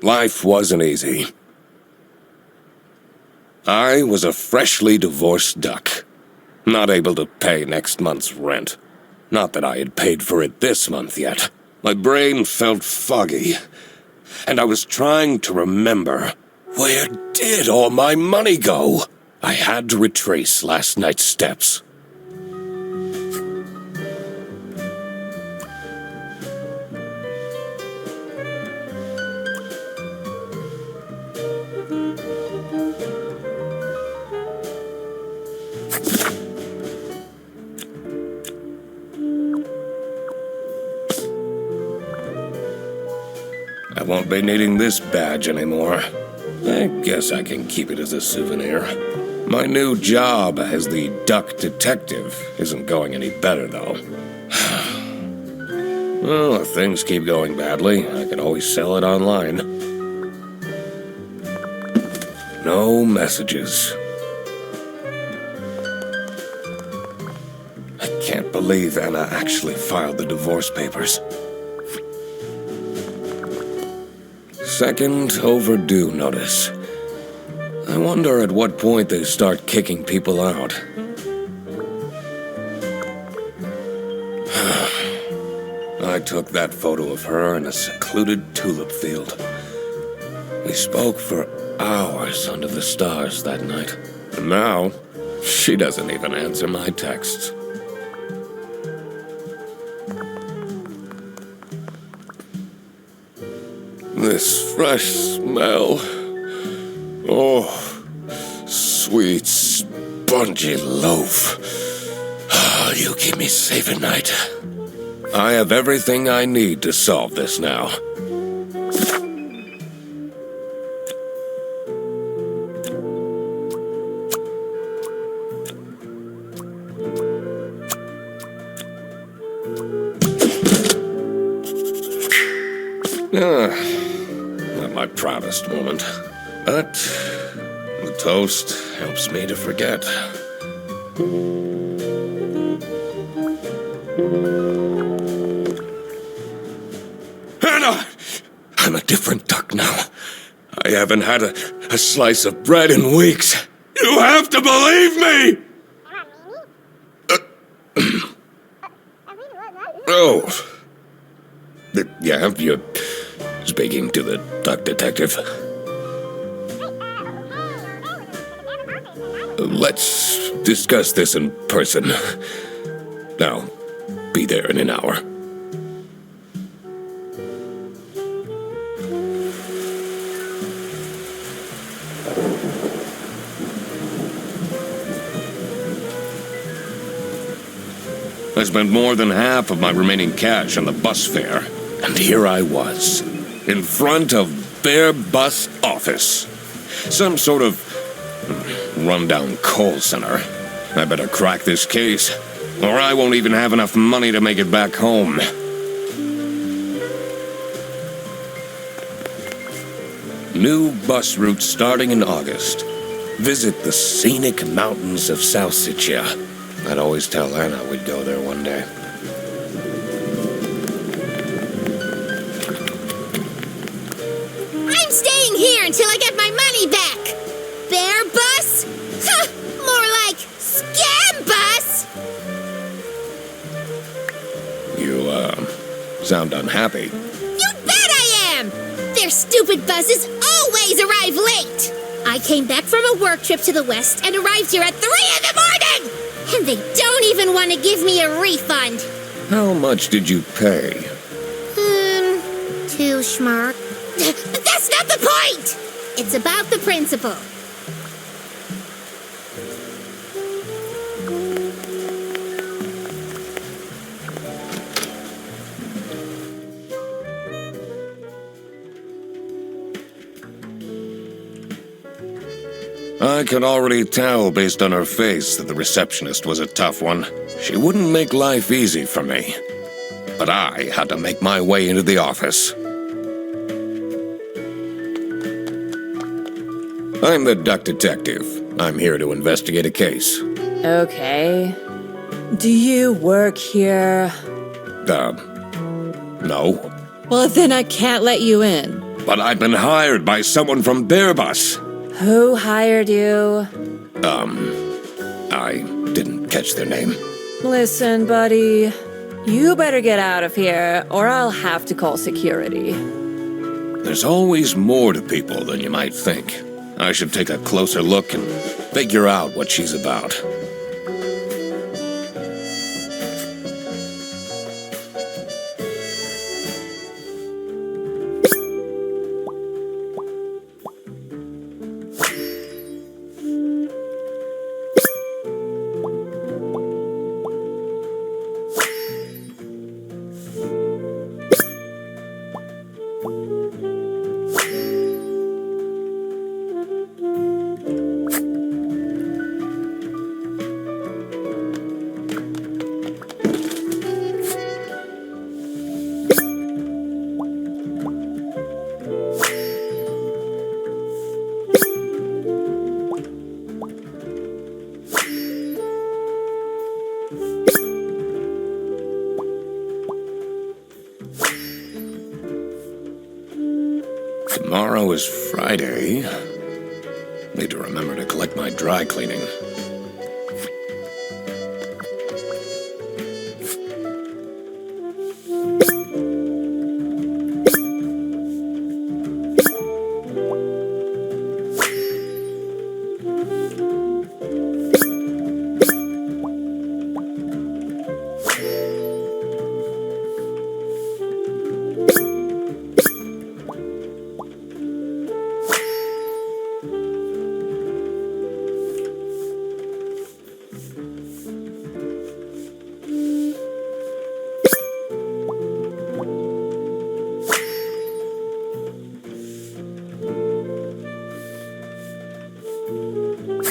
Life wasn't easy. I was a freshly divorced duck, not able to pay next month's rent. Not that I had paid for it this month yet. My brain felt foggy, and I was trying to remember, where did all my money go? I had to retrace last night's steps. I won't be needing this badge anymore. I guess I can keep it as a souvenir. My new job as the duck detective isn't going any better, though. Well, if things keep going badly, I can always sell it online. No messages. I can't believe Anna actually filed the divorce papers. Second overdue notice. I wonder at what point they start kicking people out. I took that photo of her in a secluded tulip field. We spoke for hours under the stars that night. And now, she doesn't even answer my texts. This fresh smell. Oh, sweet, spongy loaf. You keep me safe at night. I have everything I need to solve this now. Not my proudest moment, but the toast helps me to forget. Anna! I'm a different duck now. I haven't had a slice of bread in weeks. You have to believe me! Oh. Yeah, you're speaking to the duck detective. Let's discuss this in person. I'll be there in an hour. I spent more than half of my remaining cash on the bus fare, and here I was, in front of Bear Bus Office. Some sort of rundown call center. I better crack this case, or I won't even have enough money to make it back home. New bus route starting in August. Visit the scenic mountains of South Sicily. I'd always tell Anna we'd go there one day. I'm staying here until I get my money back! Bear bus? Huh, more like scam bus! You, sound unhappy. You bet I am! Their stupid buses always arrive late! I came back from a work trip to the west and arrived here at 3 in the morning! And they don't even want to give me a refund. How much did you pay? 2 schmark. But that's not the point! It's about the principle. I could already tell based on her face that the receptionist was a tough one. She wouldn't make life easy for me. But I had to make my way into the office. I'm the duck detective. I'm here to investigate a case. Okay. Do you work here? No. Well, then I can't let you in. But I've been hired by someone from Bearbus. Who hired you? I didn't catch their name. Listen, buddy. You better get out of here, or I'll have to call security. There's always more to people than you might think. I should take a closer look and figure out what she's about. Tomorrow is Friday. Need to remember to collect my dry cleaning.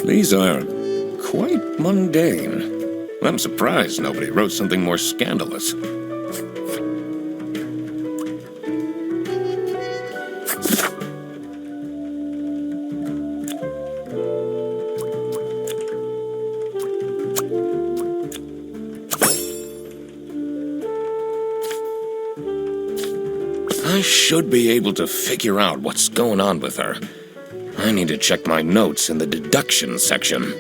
These are quite mundane. I'm surprised nobody wrote something more scandalous. I should be able to figure out what's going on with her. I need to check my notes in the deduction section.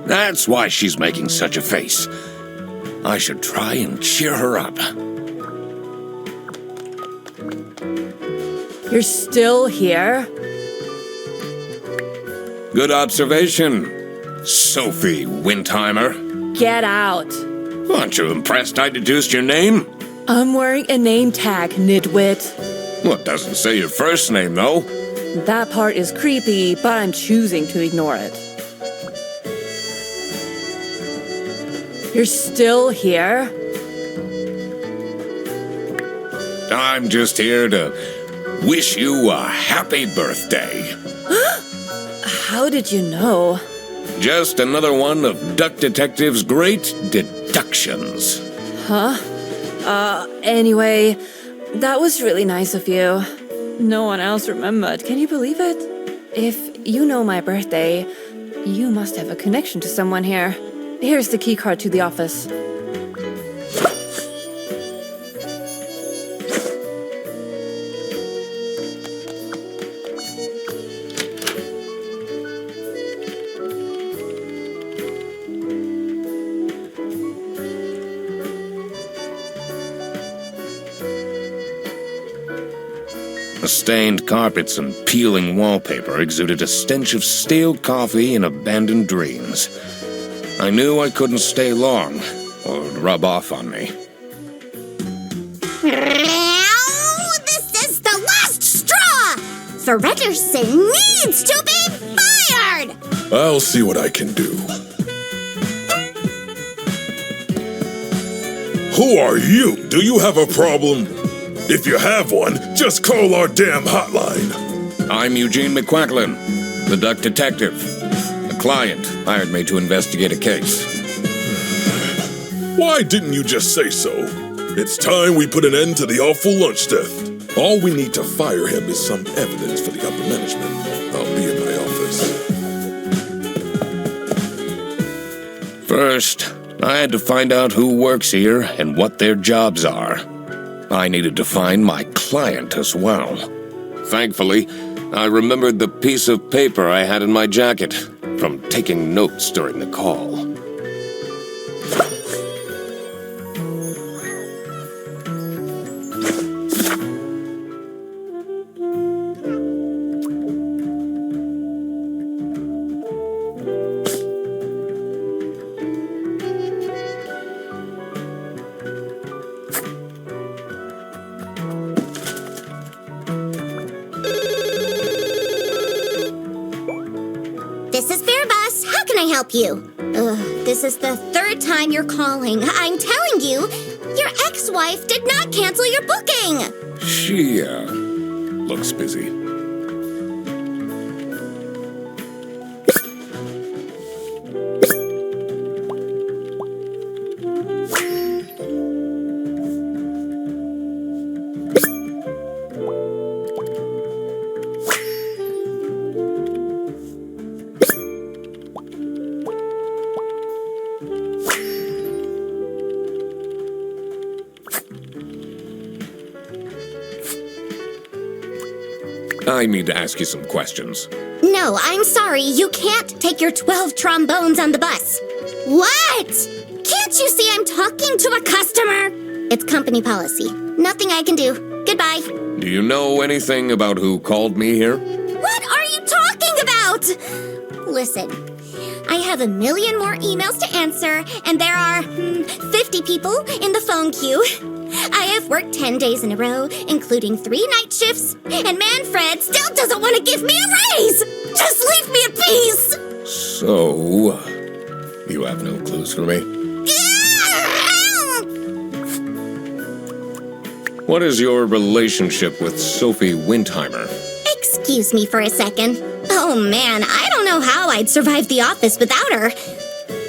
That's why she's making such a face. I should try and cheer her up. You're still here? Good observation, Sophie Windheimer. Get out. Aren't you impressed I deduced your name? I'm wearing a name tag, nitwit. Well, it doesn't say your first name, though. That part is creepy, but I'm choosing to ignore it. You're still here? I'm just here to wish you a happy birthday. How did you know? Just another one of Duck Detective's great deductions. Anyway, that was really nice of you. No one else remembered. Can you believe it? If you know my birthday, you must have a connection to someone here. Here's the keycard to the office. The stained carpets and peeling wallpaper exuded a stench of stale coffee and abandoned dreams. I knew I couldn't stay long, or it would rub off on me. Now, this is the last straw! Fredderson needs to be fired! I'll see what I can do. Who are you? Do you have a problem? If you have one, just call our damn hotline. I'm Eugene McQuacklin, the Duck Detective. The client hired me to investigate a case. Why didn't you just say so? It's time we put an end to the awful lunch theft. All we need to fire him is some evidence for the upper management. I'll be in my office. First, I had to find out who works here and what their jobs are. I needed to find my client as well. Thankfully, I remembered the piece of paper I had in my jacket from taking notes during the call. This is Fair Bus. How can I help you? This is the third time you're calling. I'm telling you, your ex-wife did not cancel your booking. She, looks busy. I need to ask you some questions. No, I'm sorry. You can't take your 12 trombones on the bus. What? Can't you see I'm talking to a customer? It's company policy. Nothing I can do. Goodbye. Do you know anything about who called me here? What are you talking about? Listen, I have a million more emails to answer, and there are 50 people in the phone queue. I have worked 10 days in a row, including 3 night shifts, and Manfred still doesn't want to give me a raise! Just leave me in peace! So, you have no clues for me? What is your relationship with Sophie Windheimer? Excuse me for a second. Oh man, I don't know how I'd survive the office without her.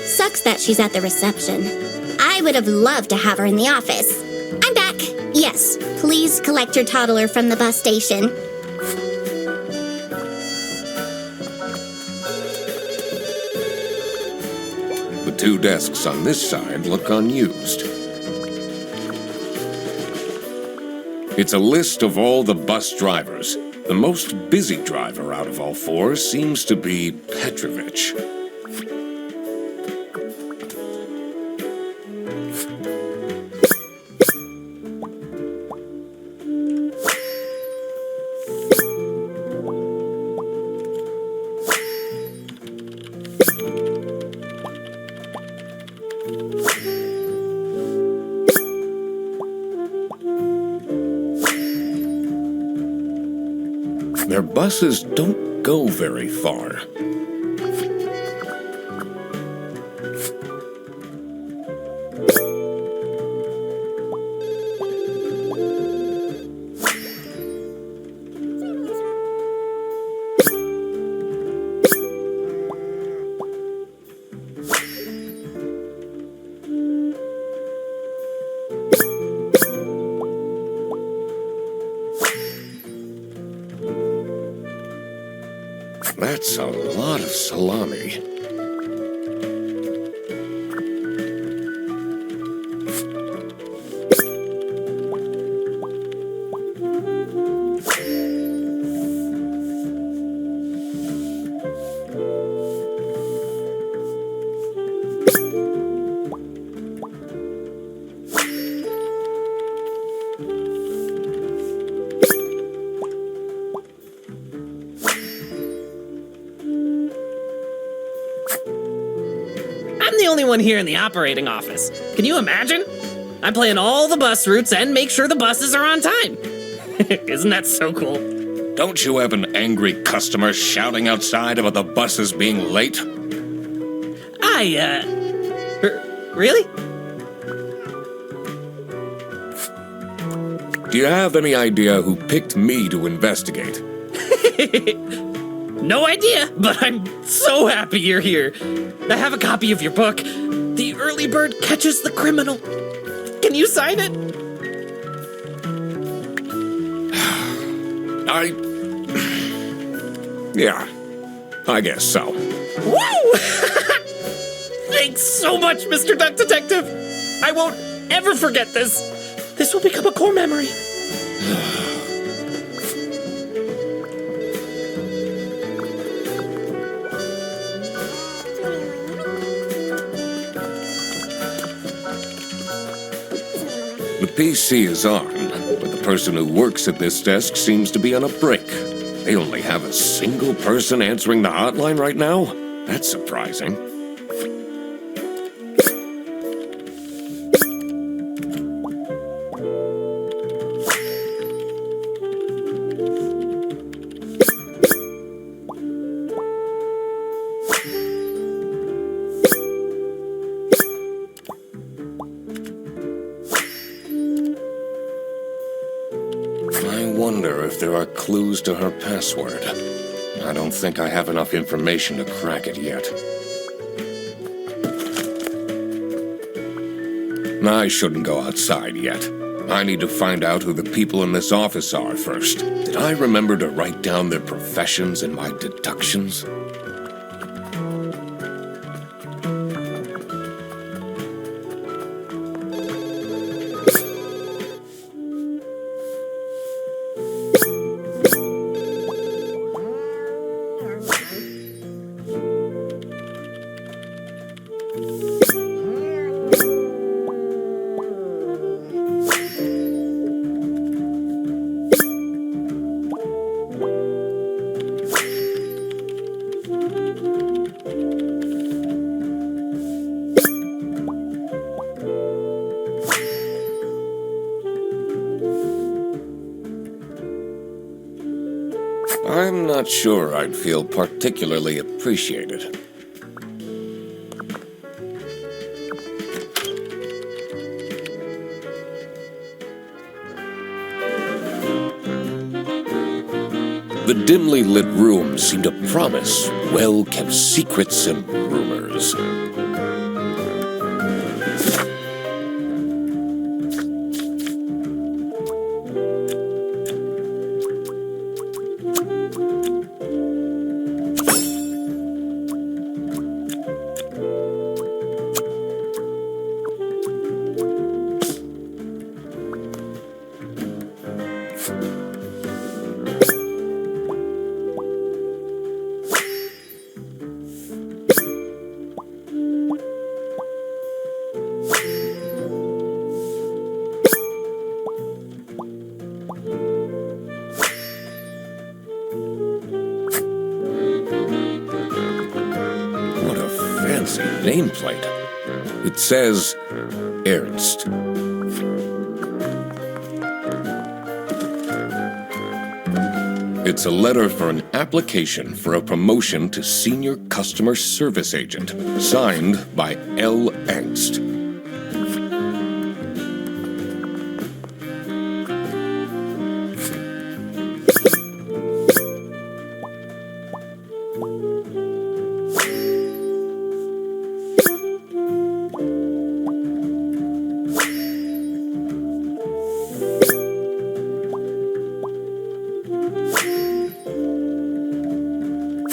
Sucks that she's at the reception. I would have loved to have her in the office. I'm back. Yes, please collect your toddler from the bus station. The 2 desks on this side look unused. It's a list of all the bus drivers. The most busy driver out of all 4 seems to be Petrovich. Their buses don't go very far. That's a lot of salami. I'm the only one here in the operating office. Can you imagine? I plan all the bus routes and make sure the buses are on time. Isn't that so cool? Don't you have an angry customer shouting outside about the buses being late? Really? Do you have any idea who picked me to investigate? No idea, but I'm so happy you're here. I have a copy of your book. The Early Bird Catches the Criminal. Can you sign it? Yeah, I guess so. Woo! Thanks so much, Mr. Duck Detective. I won't ever forget this. This will become a core memory. The PC is on, but the person who works at this desk seems to be on a break. They only have a single person answering the hotline right now? That's surprising. I wonder if there are clues to her password. I don't think I have enough information to crack it yet. I shouldn't go outside yet. I need to find out who the people in this office are first. Did I remember to write down their professions and my deductions? I'm not sure I'd feel particularly appreciated. The dimly lit room seemed to promise well-kept secrets and rumors. Nameplate. It says Ernst. It's a letter for an application for a promotion to Senior Customer Service Agent, signed by L. Angst.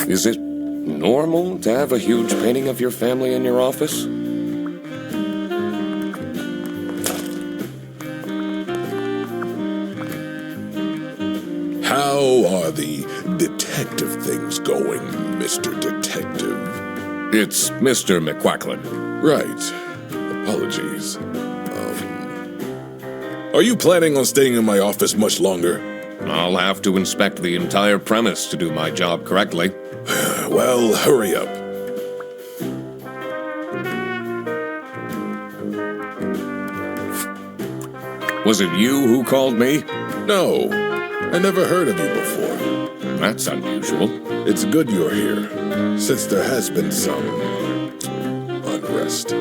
Is it normal to have a huge painting of your family in your office? How are the detective things going, Mr. Detective? It's Mr. McQuacklin. Right. Apologies. Are you planning on staying in my office much longer? I'll have to inspect the entire premise to do my job correctly. Well, hurry up. Was it you who called me? No, I never heard of you before. That's unusual. It's good you're here, since there has been some unrest.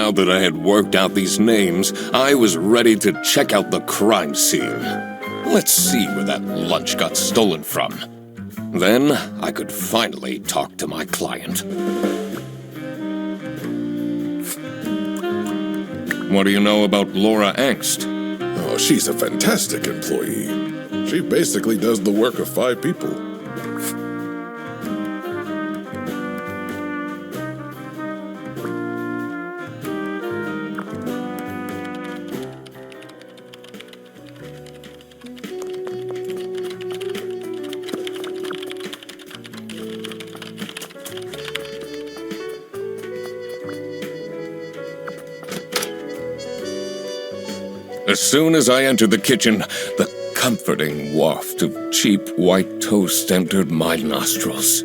Now that I had worked out these names, I was ready to check out the crime scene. Let's see where that lunch got stolen from. Then I could finally talk to my client. What do you know about Laura Angst? Oh, she's a fantastic employee. She basically does the work of 5 people. As soon as I entered the kitchen, the comforting waft of cheap white toast entered my nostrils.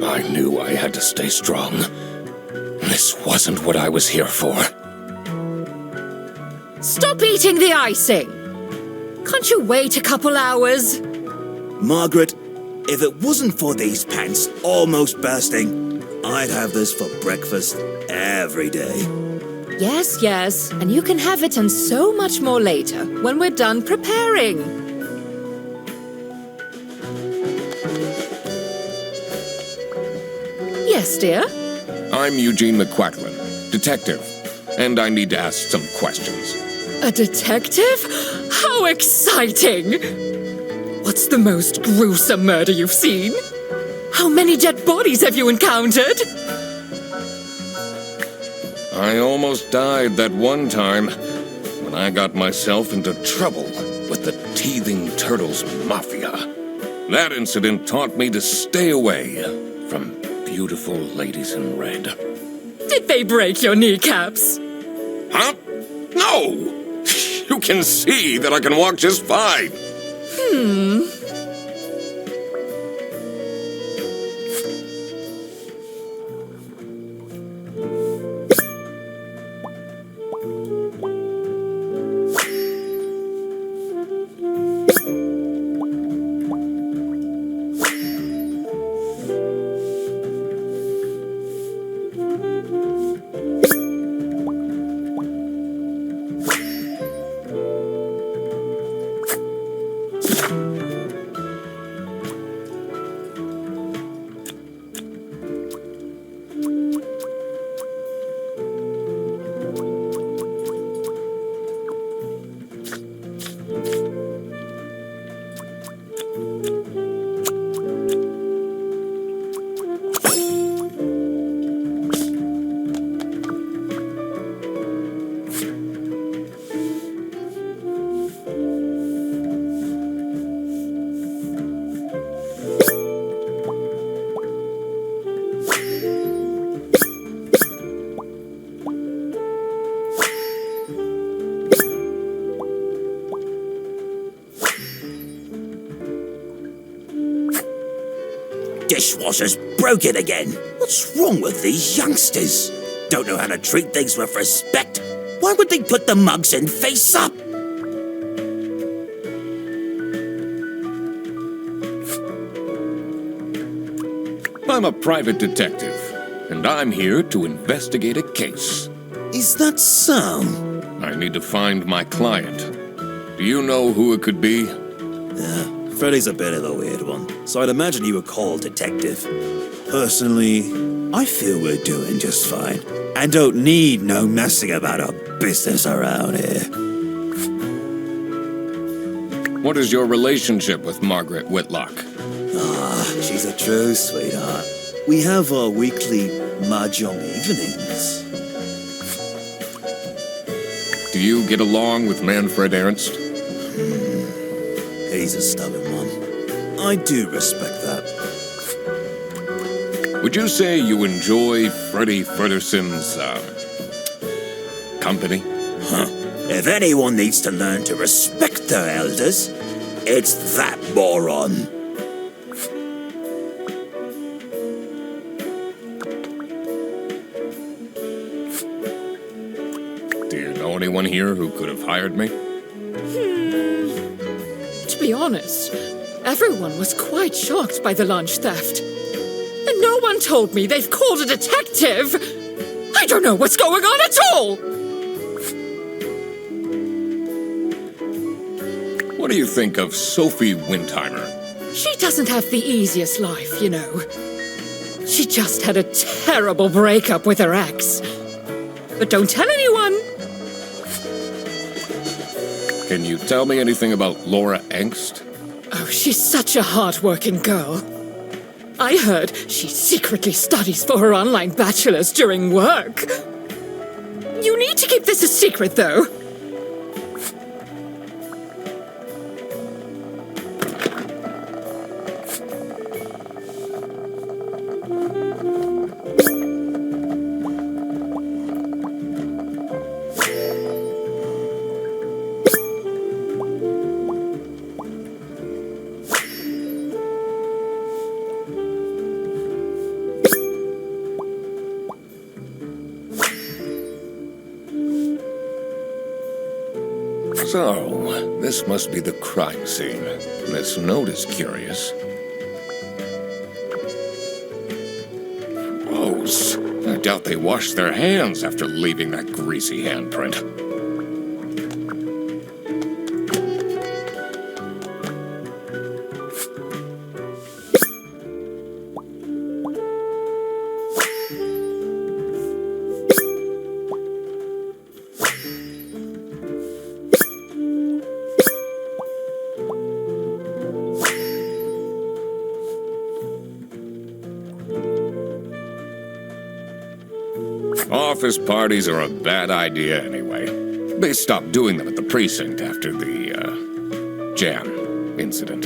I knew I had to stay strong. This wasn't what I was here for. Stop eating the icing! Can't you wait a couple hours? Margaret, if it wasn't for these pants almost bursting, I'd have this for breakfast every day. Yes, yes, and you can have it and so much more later, when we're done preparing. Yes, dear? I'm Eugene McQuacklin, detective, and I need to ask some questions. A detective? How exciting! What's the most gruesome murder you've seen? How many dead bodies have you encountered? I almost died that one time when I got myself into trouble with the Teething Turtles Mafia. That incident taught me to stay away from beautiful ladies in red. Did they break your kneecaps? Huh? No! You can see that I can walk just fine. Dishwasher's broken again. What's wrong with these youngsters? Don't know how to treat things with respect. Why would they put the mugs in face up? I'm a private detective, and I'm here to investigate a case. Is that so? I need to find my client. Do you know who it could be? Freddy's a bit of a weird one, so I'd imagine you would call detective. Personally, I feel we're doing just fine, and don't need no messing about our business around here. What is your relationship with Margaret Whitlock? She's a true sweetheart. We have our weekly mahjong evenings. Do you get along with Manfred Ernst? He's a stubborn one. I do respect that. Would you say you enjoy Freddie Ferguson's, company? If anyone needs to learn to respect their elders, it's that moron. Do you know anyone here who could have hired me? To be honest, everyone was quite shocked by the lunch theft. And no No one told me they've called a detective. I don't know what's going on at all. What do you think of Sophie Windheimer? She doesn't have the easiest life, you know. She just had a terrible breakup with her ex. But don't tell anyone. Can you tell me anything about Laura Angst? Oh, she's such a hard-working girl. I heard she secretly studies for her online bachelor's during work. You need to keep this a secret, though. So, this must be the crime scene. This note is curious. Gross. I doubt they washed their hands after leaving that greasy handprint. Office parties are a bad idea anyway. They stopped doing them at the precinct after the, Jan incident.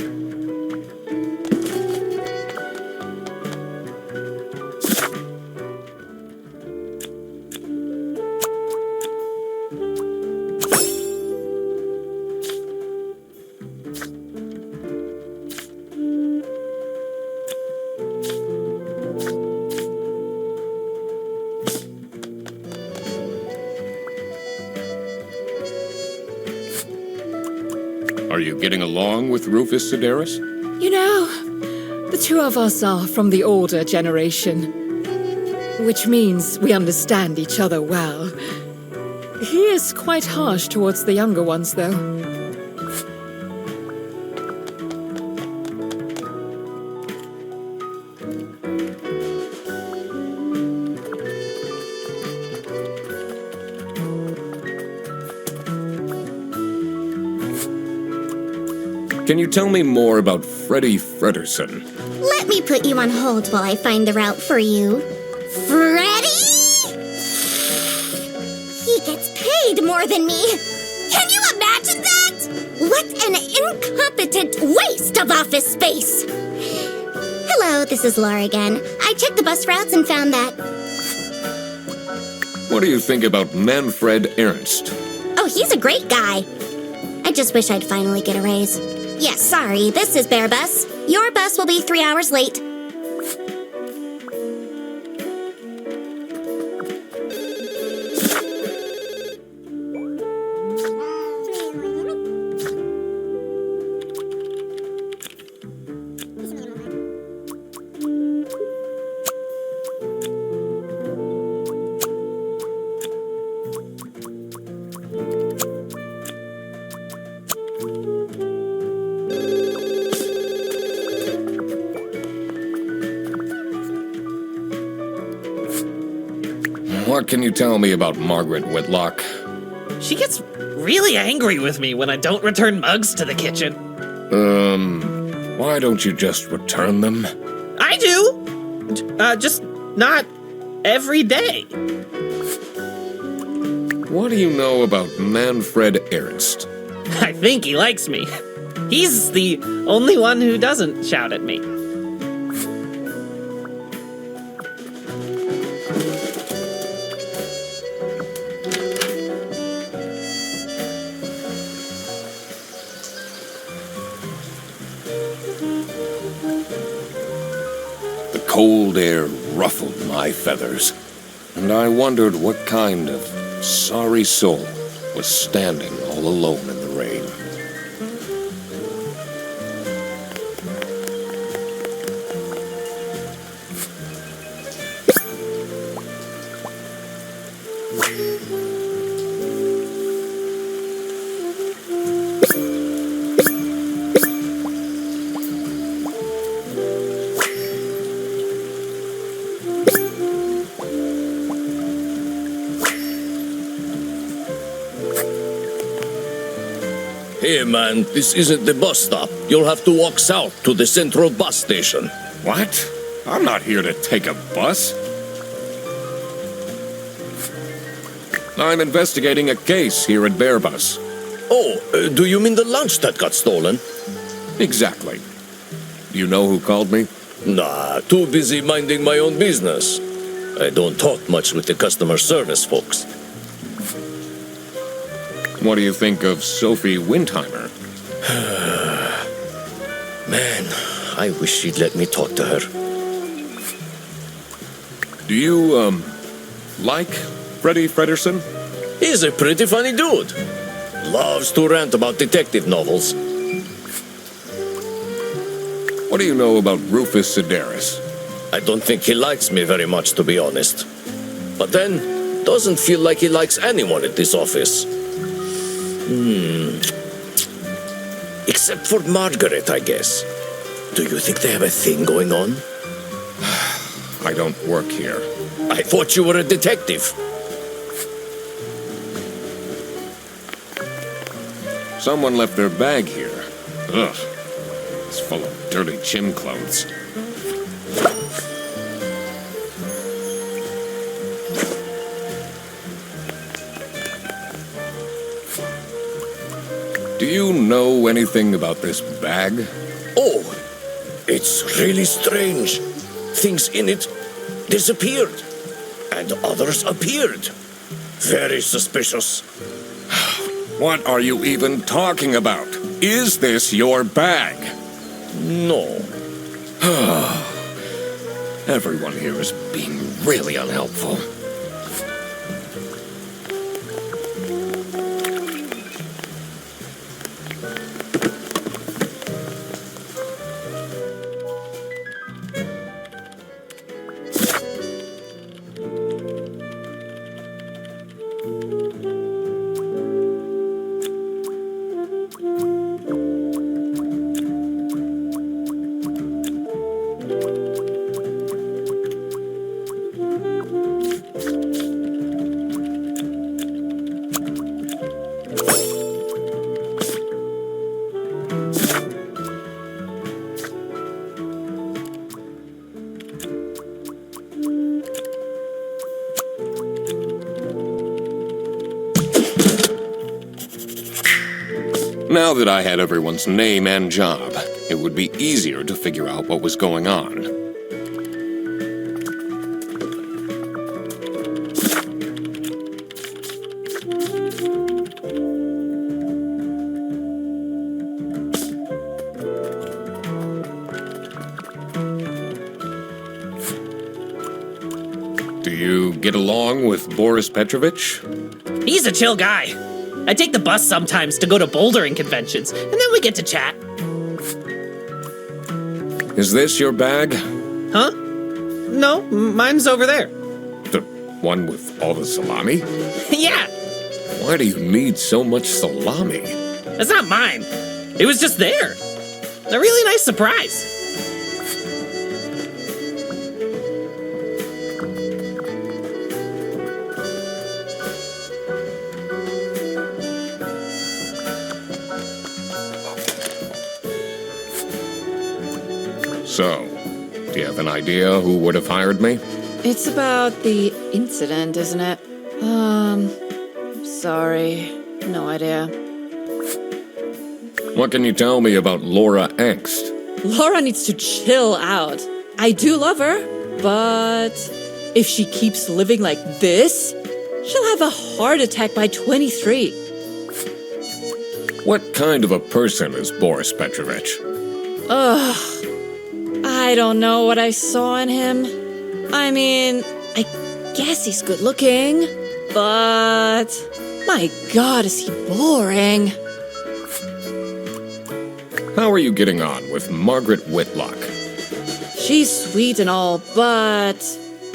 Are you getting along with Rufus Sedaris? You know, the two of us are from the older generation, which means we understand each other well. He is quite harsh towards the younger ones, though. Can you tell me more about Freddie Frederson? Let me put you on hold while I find the route for you. Freddy? He gets paid more than me. Can you imagine that? What an incompetent waste of office space. Hello, this is Laura again. I checked the bus routes and found that... What do you think about Manfred Ernst? Oh, he's a great guy. I just wish I'd finally get a raise. Yes, sorry, this is Bear Bus. Your bus will be 3 hours late. What can you tell me about Margaret Whitlock? She gets really angry with me when I don't return mugs to the kitchen. Why don't you just return them? I do! Just not every day. What do you know about Manfred Ernst? I think he likes me. He's the only one who doesn't shout at me. The cold air ruffled my feathers, and I wondered what kind of sorry soul was standing all alone in the rain. Hey man, this isn't the bus stop. You'll have to walk south to the central bus station. What? I'm not here to take a bus. I'm investigating a case here at Bearbus. Oh, do you mean the lunch that got stolen? Exactly. You know who called me? Nah, too busy minding my own business. I don't talk much with the customer service folks. What do you think of Sophie Windheimer? Man, I wish she'd let me talk to her. Do you, like Freddie Frederson? He's a pretty funny dude. Loves to rant about detective novels. What do you know about Rufus Sedaris? I don't think he likes me very much, to be honest. But then, doesn't feel like he likes anyone at this office. Except for Margaret, I guess. Do you think they have a thing going on? I don't work here. I thought you were a detective. Someone left their bag here. Ugh. It's full of dirty gym clothes. Do you know anything about this bag? Oh, it's really strange. Things in it disappeared, and others appeared. Very suspicious. What are you even talking about? Is this your bag? No. Everyone here is being really unhelpful. Now that I had everyone's name and job, it would be easier to figure out what was going on. Do you get along with Boris Petrovich? He's a chill guy. I take the bus sometimes to go to bouldering conventions, and then we get to chat. Is this your bag? Huh? No, mine's over there. The one with all the salami? Yeah, Why do you need so much salami? that's not mine. It was just there. A really nice surprise. So, do you have an idea who would have hired me? It's about the incident, isn't it? Sorry. No idea. What can you tell me about Laura Angst? Laura needs to chill out. I do love her, but if she keeps living like this, she'll have a heart attack by 23. What kind of a person is Boris Petrovich? I don't know what I saw in him. I mean, I guess he's good looking, but my God, is he boring. How are you getting on with Margaret Whitlock? She's sweet and all, but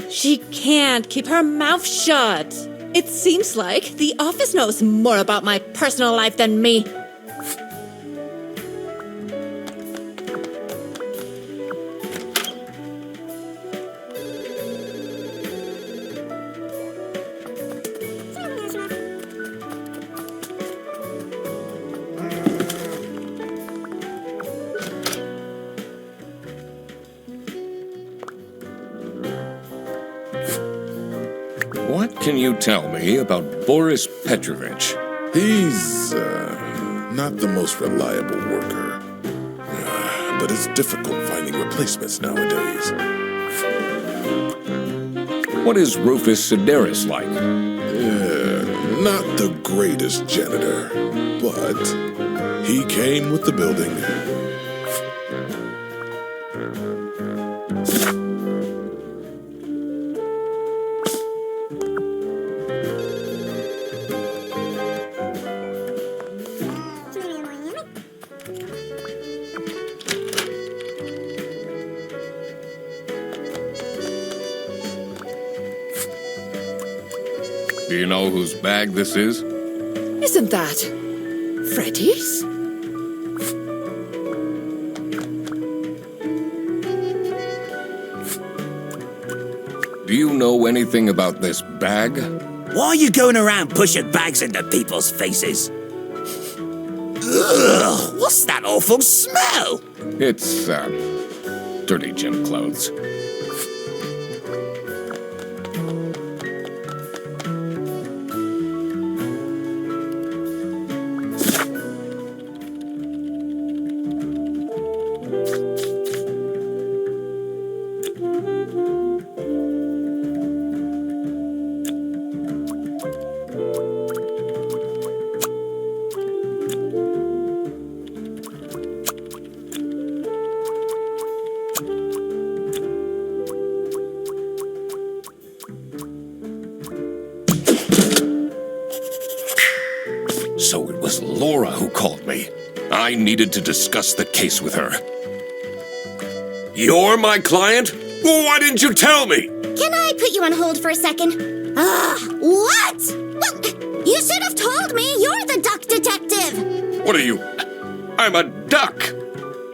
she can't keep her mouth shut. It seems like the office knows more about my personal life than me. can you tell me about Boris Petrovich? He's, not the most reliable worker. But it's difficult finding replacements nowadays. What is Rufus Sedaris like? Not the greatest janitor, but he came with the building. Do you know whose bag this is? Isn't that Freddy's? Do you know anything about this bag? Why are you going around pushing bags into people's faces? Ugh, what's that awful smell? It's, dirty gym clothes. So it was Laura who called me. I needed to discuss the case with her. You're my client? Why didn't you tell me? Can I put you on hold for a second? What? Well, you should have told me. You're the duck detective. What are you? I'm a duck.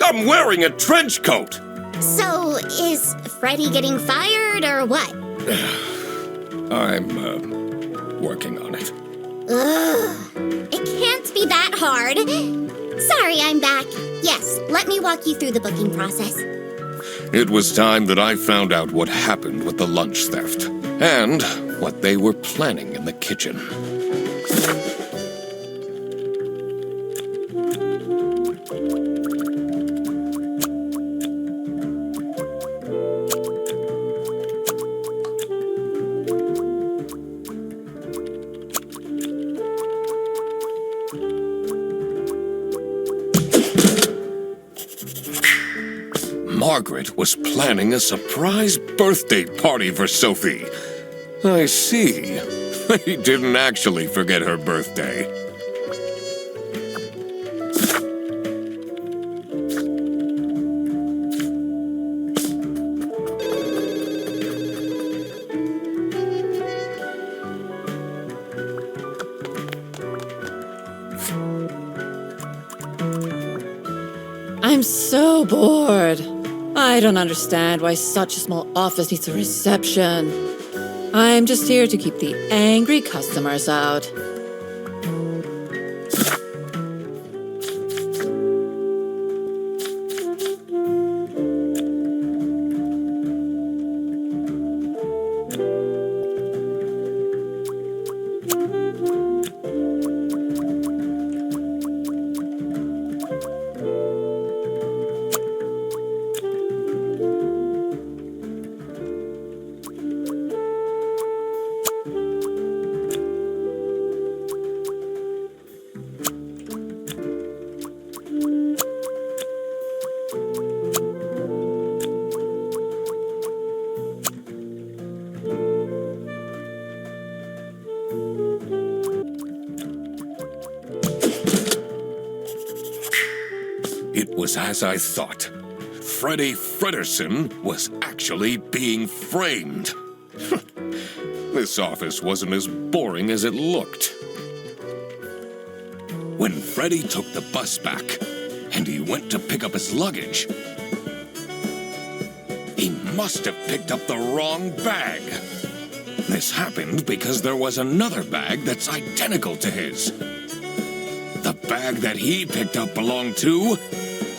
I'm wearing a trench coat. So, is Freddy getting fired or what? I'm, working on it. It can't be that hard. Sorry, I'm back. Yes, let me walk you through the booking process. It was time that I found out what happened with the lunch theft and what they were planning in the kitchen. Margaret was planning a surprise birthday party for Sophie. I see. He didn't actually forget her birthday. I'm so bored. I don't understand why such a small office needs a reception. I'm just here to keep the angry customers out. It was as I thought. Freddy Fredersen was actually being framed. This office wasn't as boring as it looked. When Freddy took the bus back, and he went to pick up his luggage, he must have picked up the wrong bag. This happened because there was another bag that's identical to his. The bag that he picked up belonged to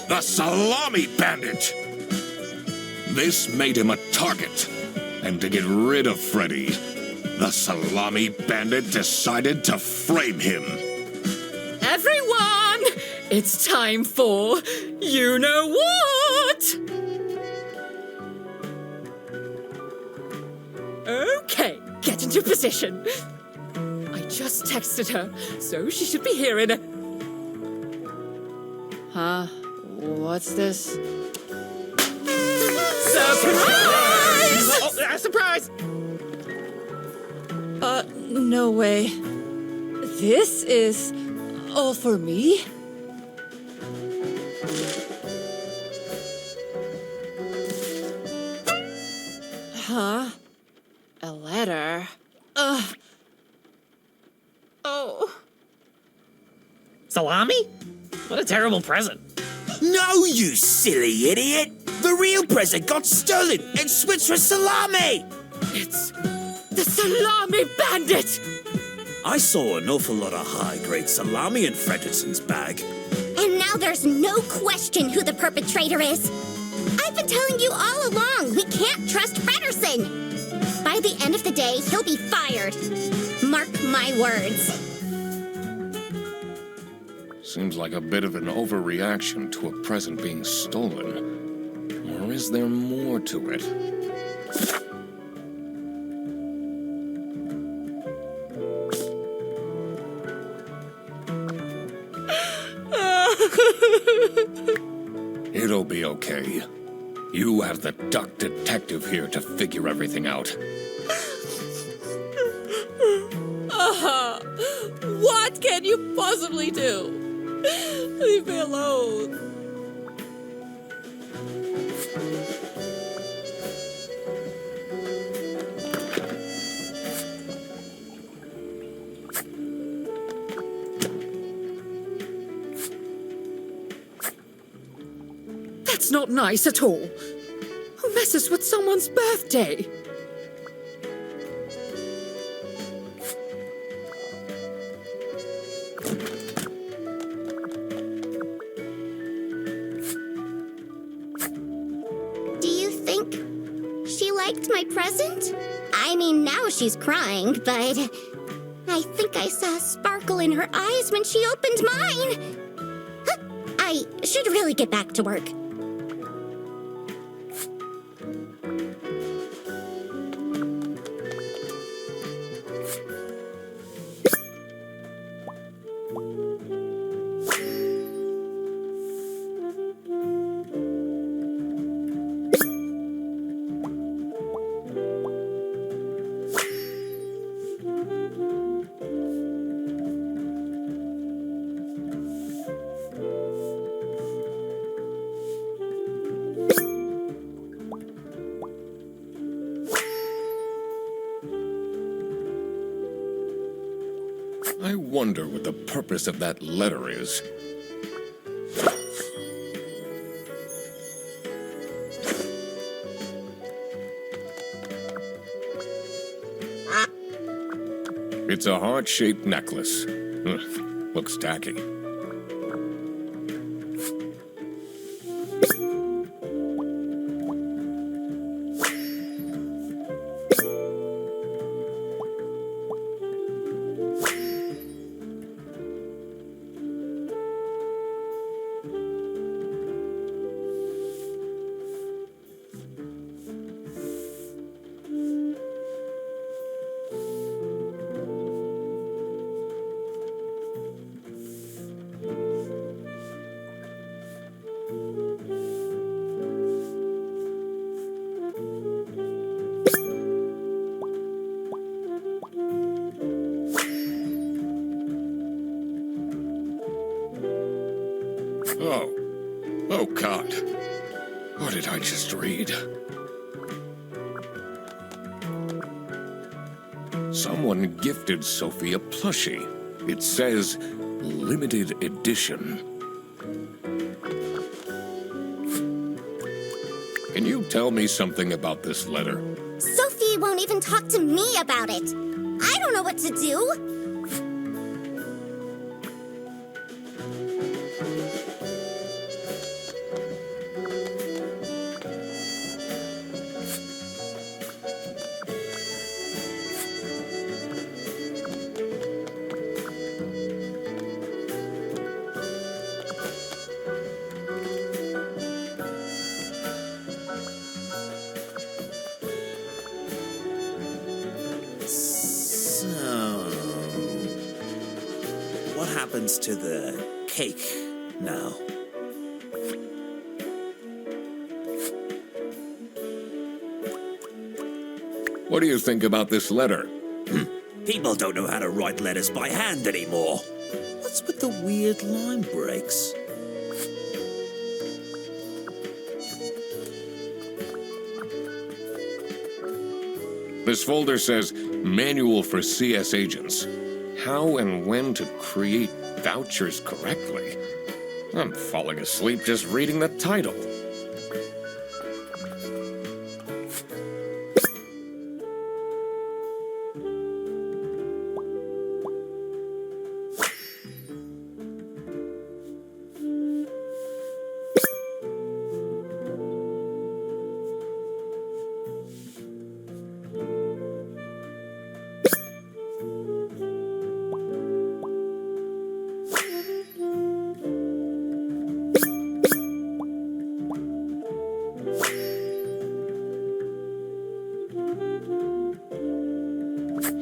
the Salami bandit. This made him a target, and to get rid of Freddy, The Salami bandit decided to frame him. Everyone, it's time for you know what? Okay, get into position. I just texted her, so she should be here in a... Huh? What's this? Surprise! Oh, surprise! No way. This is all for me? Huh? A letter? Oh. Salami? What a terrible present. No, you silly idiot! The real present got stolen and switched for Salami! It's the Salami Bandit! I saw an awful lot of high-grade salami in Fredrickson's bag. And now there's no question who the perpetrator is. I've been telling you all along, we can't trust Frederson. By the end of the day, he'll be fired. Mark my words. Seems like a bit of an overreaction to a present being stolen. Or is there more to it? It'll be okay. You have the duck detective here to figure everything out. What can you possibly do? Leave me alone. That's not nice at all. Who messes with someone's birthday? Do you think she liked my present? I mean, now she's crying, but I think I saw a sparkle in her eyes when she opened mine. Huh, I should really get back to work. I wonder what the purpose of that letter is. It's a heart-shaped necklace. Ugh, looks tacky. Oh God. What did I just read? Someone gifted Sophie a plushie. It says, limited edition. Can you tell me something about this letter? Sophie won't even talk to me about it. I don't know what to do. happens to the cake now? What do you think about this letter? People don't know how to write letters by hand anymore. What's with the weird line breaks? This folder says Manual for CS Agents. How and when to create vouchers correctly. I'm falling asleep just reading the title.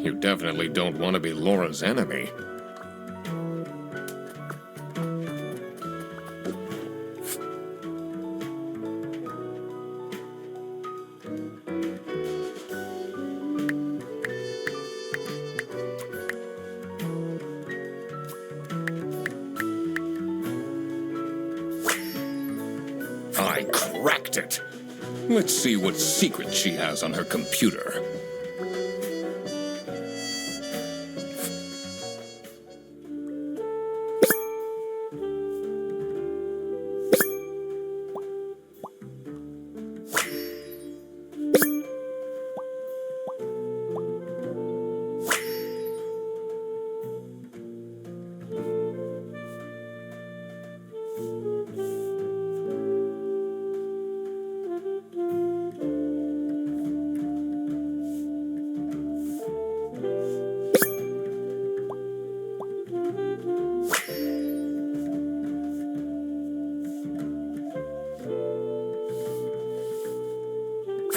You definitely don't want to be Laura's enemy. I cracked it. Let's see what secret she has on her computer.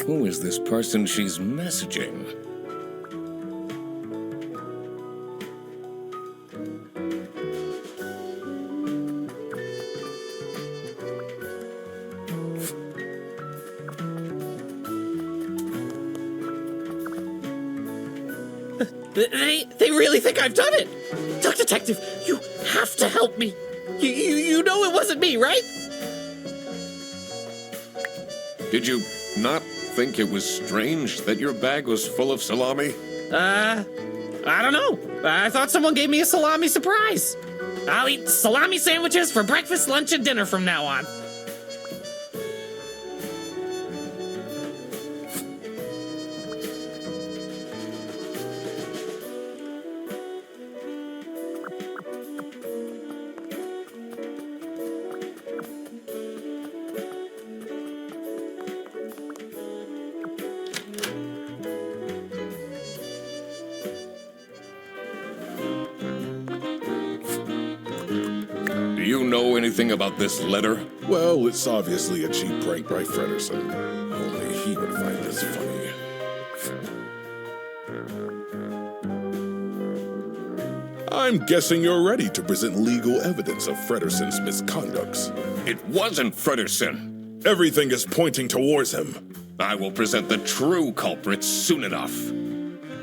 Who is this person she's messaging? They really think I've done it! Duck Detective, you have to help me! You know it wasn't me, right? Did you not think it was strange that your bag was full of salami? I don't know. I thought someone gave me a salami surprise. I'll eat salami sandwiches for breakfast, lunch, and dinner from now on. Do you know anything about this letter? Well, it's obviously a cheap prank by Frederson. Only he would find this funny. I'm guessing you're ready to present legal evidence of Frederson's misconducts. It wasn't Frederson. Everything is pointing towards him. I will present the true culprit soon enough.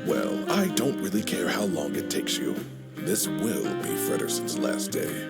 Well, I don't really care how long it takes you. This will be Frederson's last day.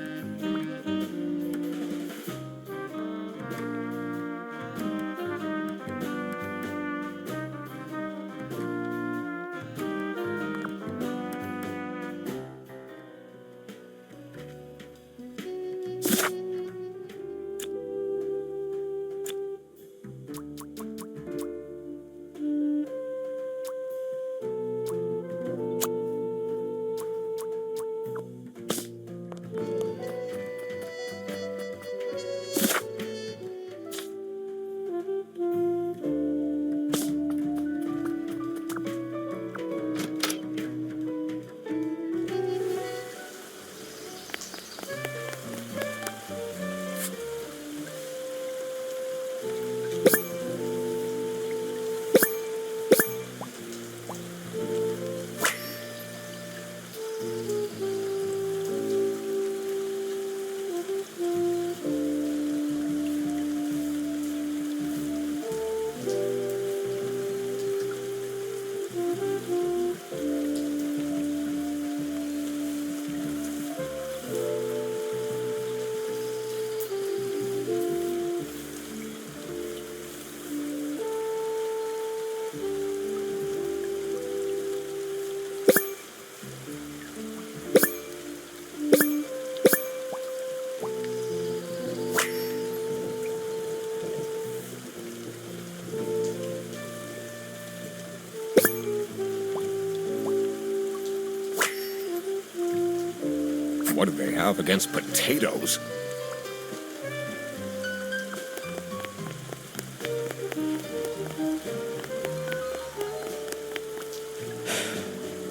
What do they have against potatoes?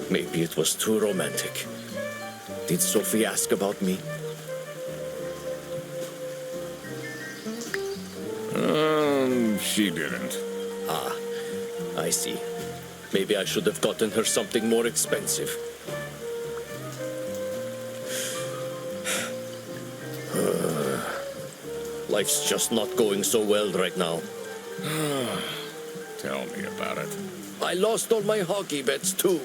Maybe it was too romantic. Did Sophie ask about me? She didn't. Ah, I see. Maybe I should have gotten her something more expensive. Life's just not going so well right now. Tell me about it. I lost all my hockey bets too.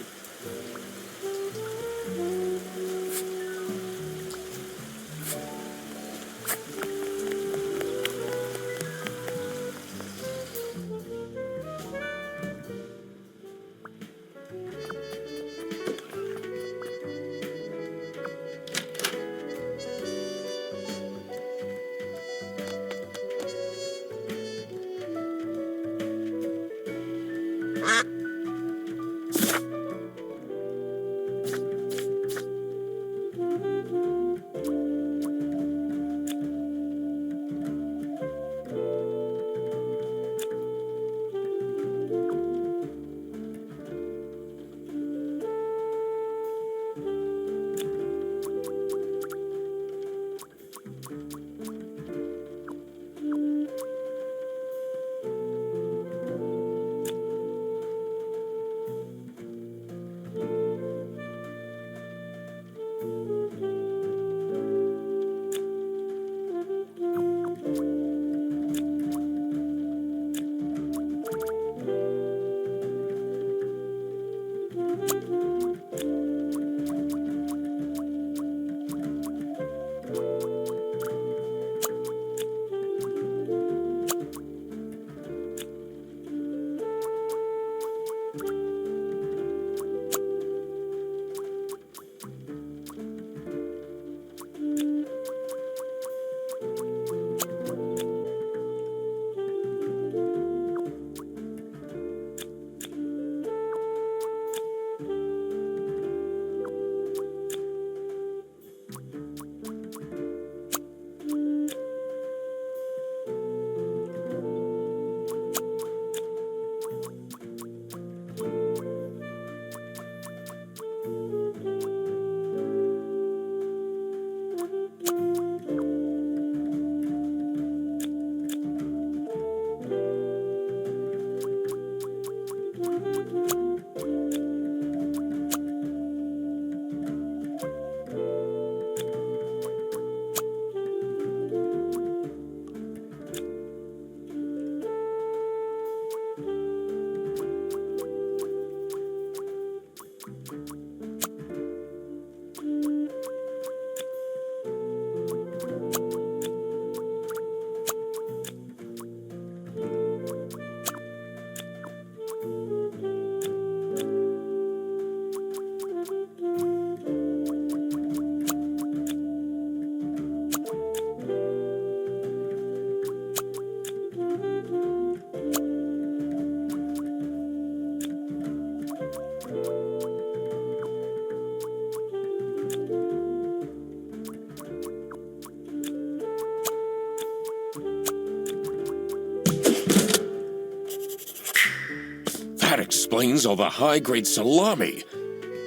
That explains all the high-grade salami.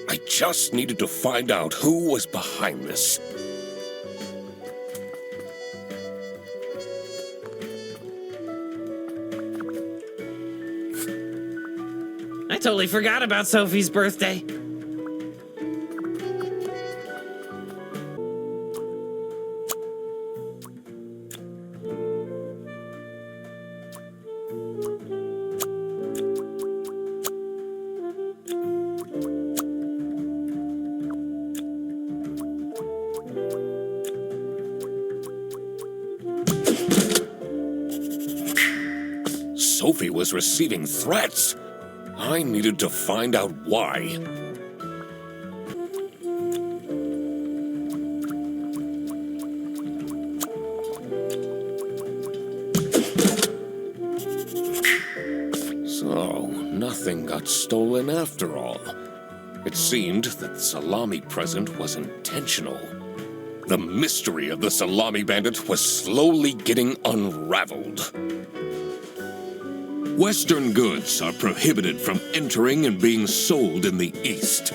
I just needed to find out who was behind this. I totally forgot about Sophie's birthday. Sophie was receiving threats. I needed to find out why. So, nothing got stolen after all. It seemed that the salami present was intentional. The mystery of the Salami Bandit was slowly getting unraveled. Western goods are prohibited from entering and being sold in the East.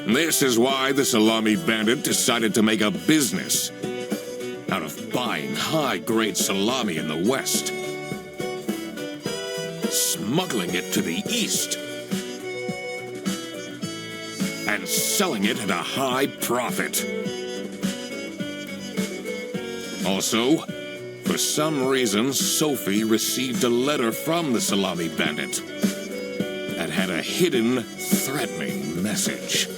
This is why the Salami Bandit decided to make a business out of buying high-grade salami in the West, smuggling it to the East, and selling it at a high profit. Also, for some reason, Sophie received a letter from the Salami Bandit that had a hidden, threatening message.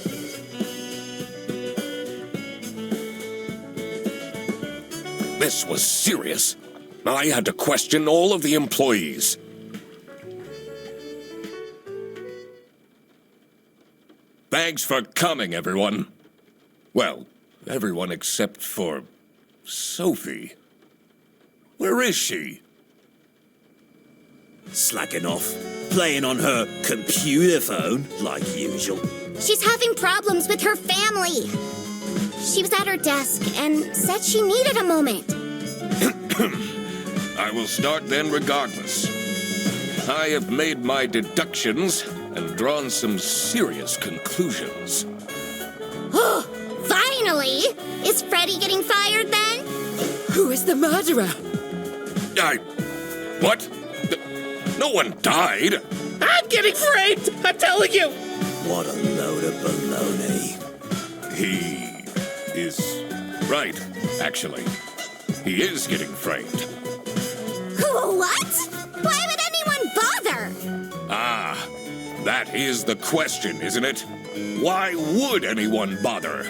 This was serious. I had to question all of the employees. Thanks for coming, everyone. Well, everyone except for Sophie. Where is she? Slacking off. Playing on her computer phone, like usual. She's having problems with her family. She was at her desk and said she needed a moment. I will start then regardless. I have made my deductions and drawn some serious conclusions. Oh, finally! Is Freddy getting fired then? Who is the murderer? What? No one died. I'm getting framed! I'm telling you! What a load of baloney. He is right, actually. He is getting framed. What? Why would anyone bother? Ah, that is the question, isn't it? Why would anyone bother?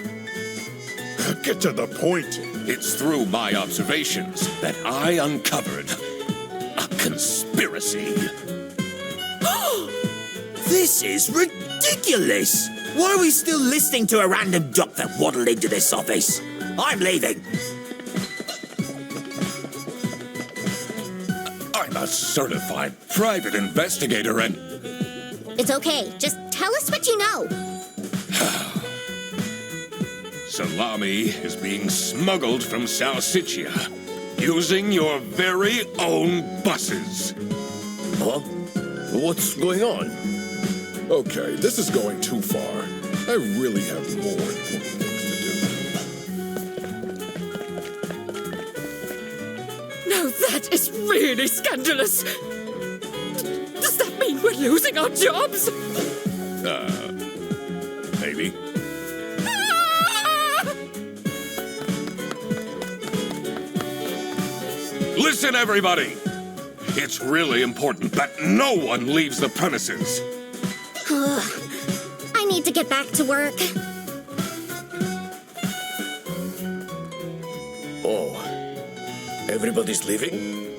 Get to the point. It's through my observations that I uncovered a conspiracy. This is ridiculous! Why are we still listening to a random doc that waddled into this office? I'm leaving. I'm a certified private investigator and... It's okay. Just tell us what you know. Salami is being smuggled from South Sicily using your very own buses. Huh? What's going on? Okay, this is going too far. I really have more important things to do. Now that is really scandalous. Does that mean we're losing our jobs? Maybe. Listen, everybody! It's really important that no one leaves the premises. I need to get back to work. Oh, everybody's leaving?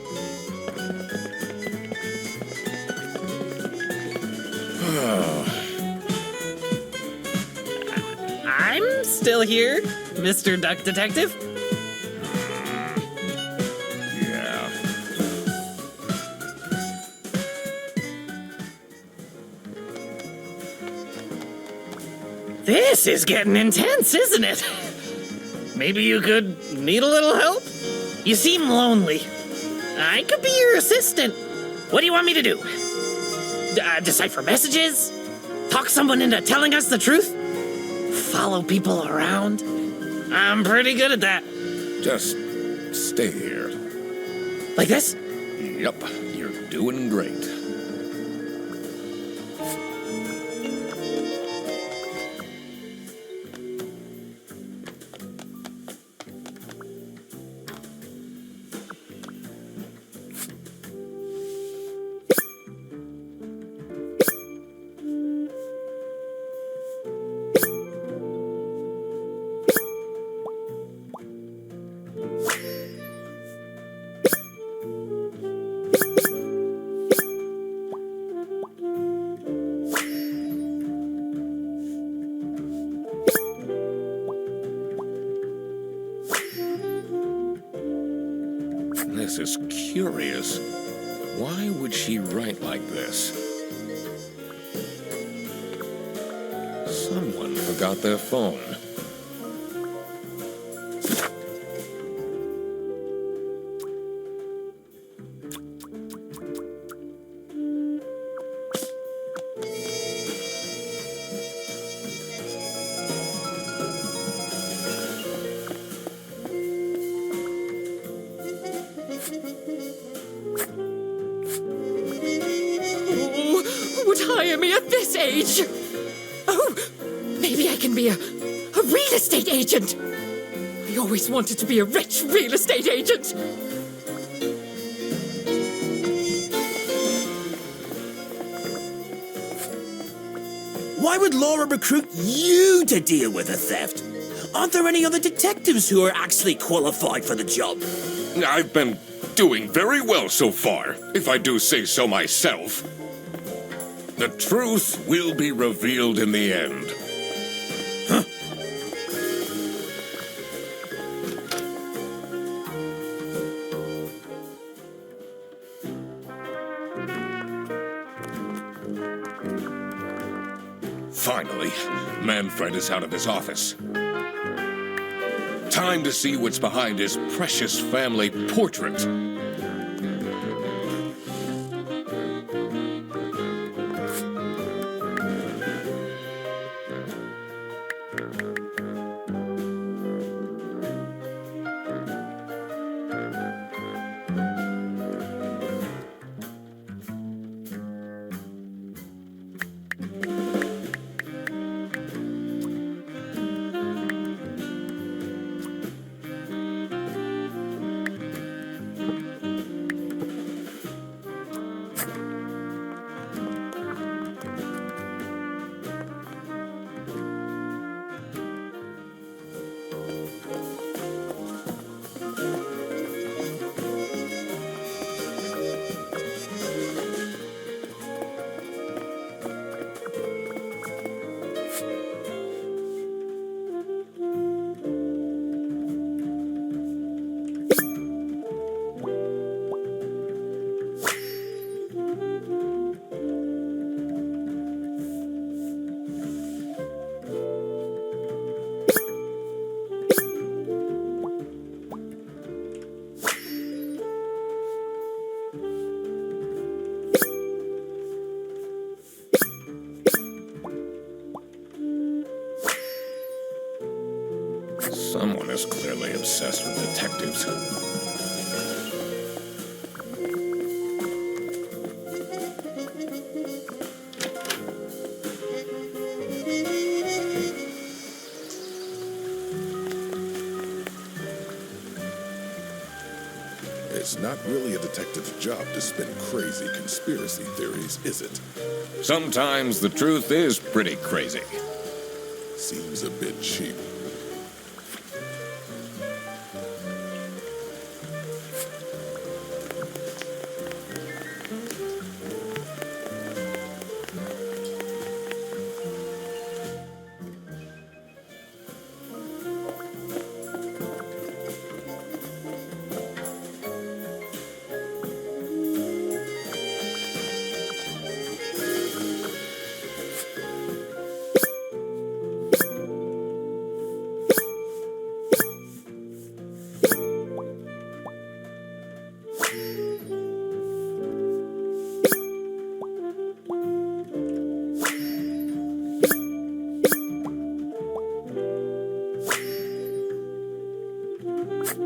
I'm still here, Mr. Duck Detective. Yeah. This is getting intense, isn't it? Maybe you could need a little help? You seem lonely. I could be your assistant. What do you want me to do? Decipher messages? Talk someone into telling us the truth? Follow people around? I'm pretty good at that. Just stay here. Like this? Yep, you're doing great. This is curious. Why would she write like this? Someone forgot their phone. near me at this age. Oh, maybe I can be a real estate agent. I always wanted to be a rich real estate agent. Why would Laura recruit you to deal with the theft? Aren't there any other detectives who are actually qualified for the job? I've been doing very well so far, if I do say so myself. The truth will be revealed in the end. Finally, Manfred is out of his office. Time to see what's behind his precious family portrait. Someone is clearly obsessed with detectives. It's not really a detective's job to spin crazy conspiracy theories, is it? Sometimes the truth is pretty crazy. Seems a bit cheap.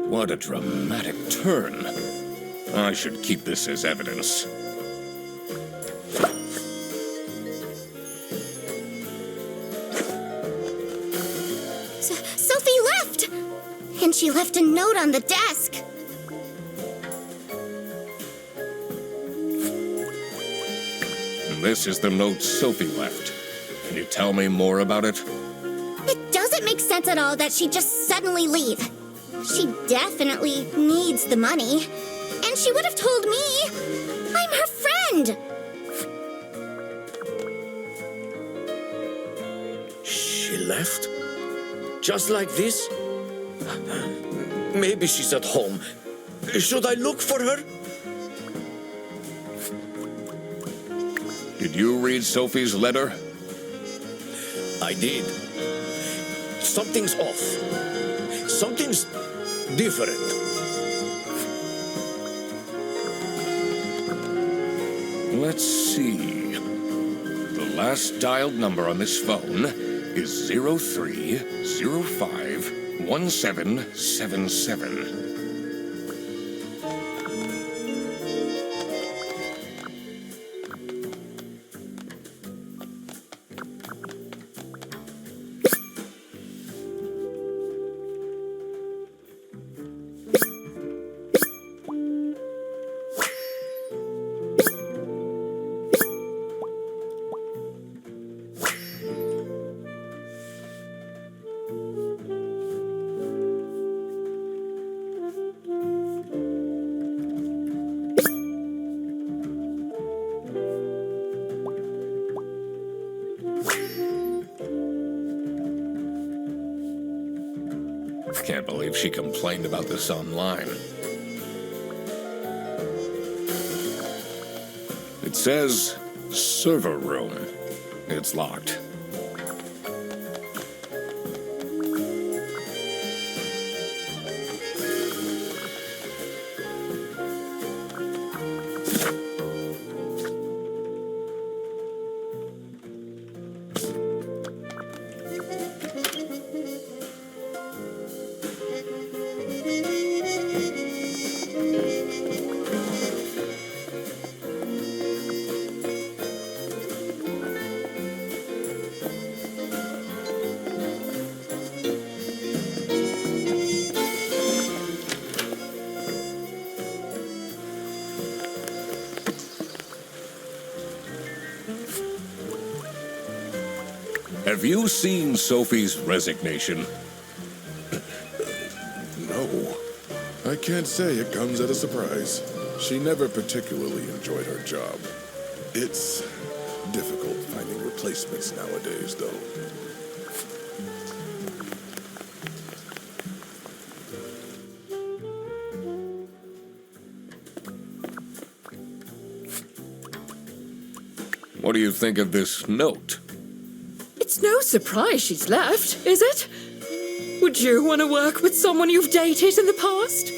What a dramatic turn. I should keep this as evidence. Sophie left! And she left a note on the desk. And this is the note Sophie left. Can you tell me more about it? It doesn't make sense at all that she'd just suddenly leave. She definitely needs the money. And she would have told me. I'm her friend. She left? Just like this? Maybe she's at home. Should I look for her? Did you read Sophie's letter? I did. Something's off. Something's different. Let's see. The last dialed number on this phone is 03051777. if she complained about this online. It says server room. It's locked. Have you seen Sophie's resignation? No. I can't say it comes as a surprise. She never particularly enjoyed her job. It's difficult finding replacements nowadays, though. What do you think of this note? It's no surprise she's left, is it? Would you want to work with someone you've dated in the past?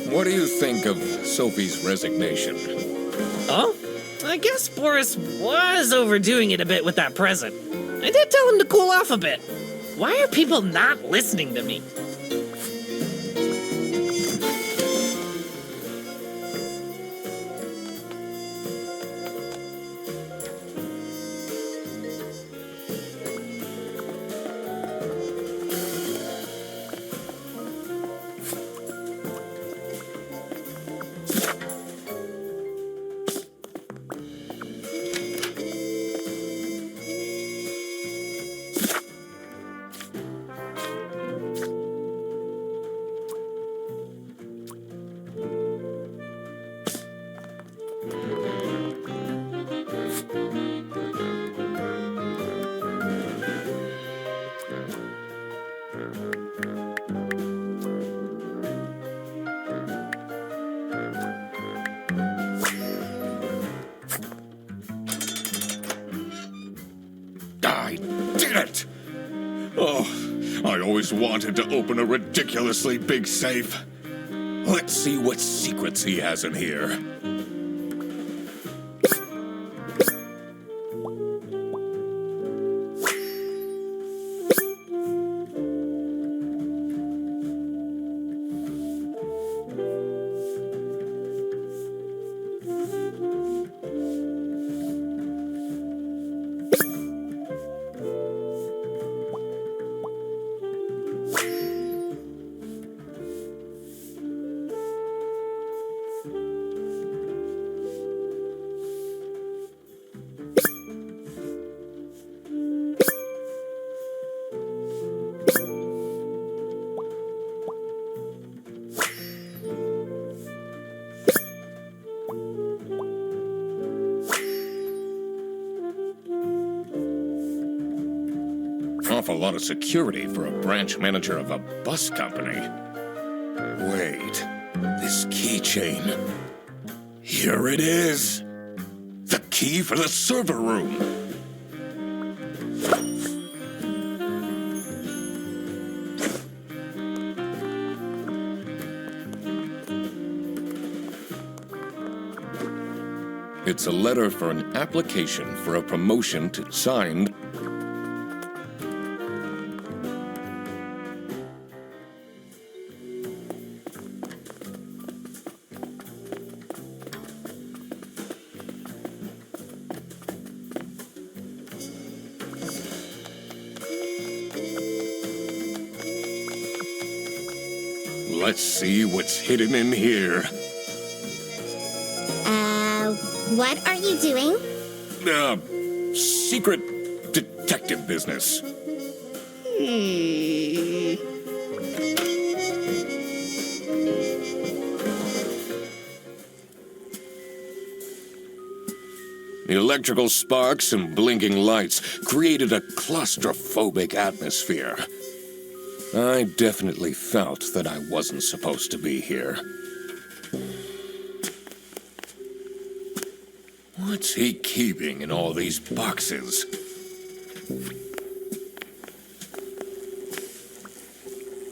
What do you think of Sophie's resignation? Oh? I guess Boris was overdoing it a bit with that present. I did tell him to cool off a bit. Why are people not listening to me? I did it! Oh, I always wanted to open a ridiculously big safe. Let's see what secrets he has in here. Awful lot of security for a branch manager of a bus company. Wait, this keychain. Here it is. The key for the server room. It's a letter for an application for a promotion to signed. Let's see what's hidden in here. What are you doing? Secret detective business. The electrical sparks and blinking lights created a claustrophobic atmosphere. I definitely felt that I wasn't supposed to be here. What's he keeping in all these boxes?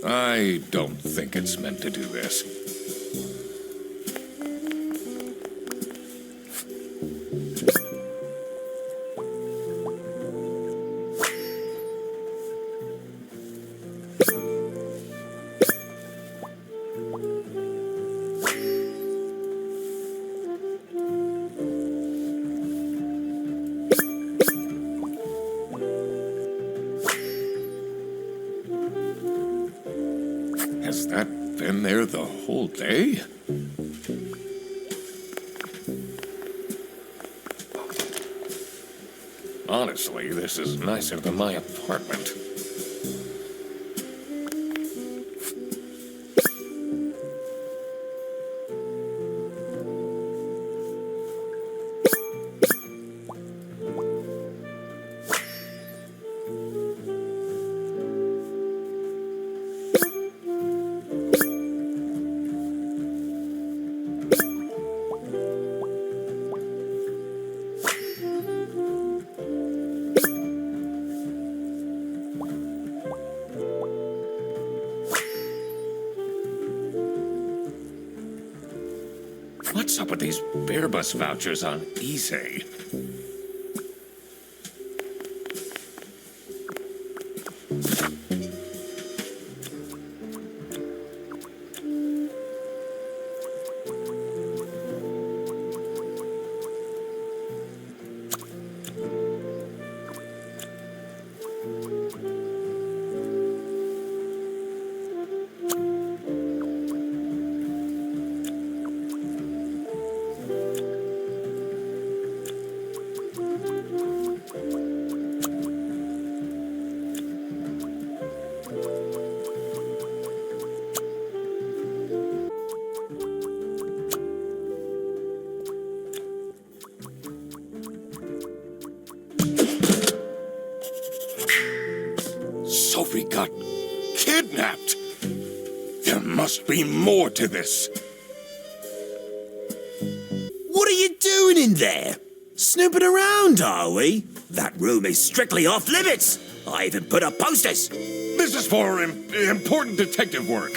I don't think it's meant to do this. Has that been there the whole day? Honestly, this is nicer than my apartment. What's up with these bear bus vouchers on eBay? Sophie got kidnapped. There must be more to this. What are you doing in there? Snooping around, are we? That room is strictly off limits. I even put up posters. This is for important detective work.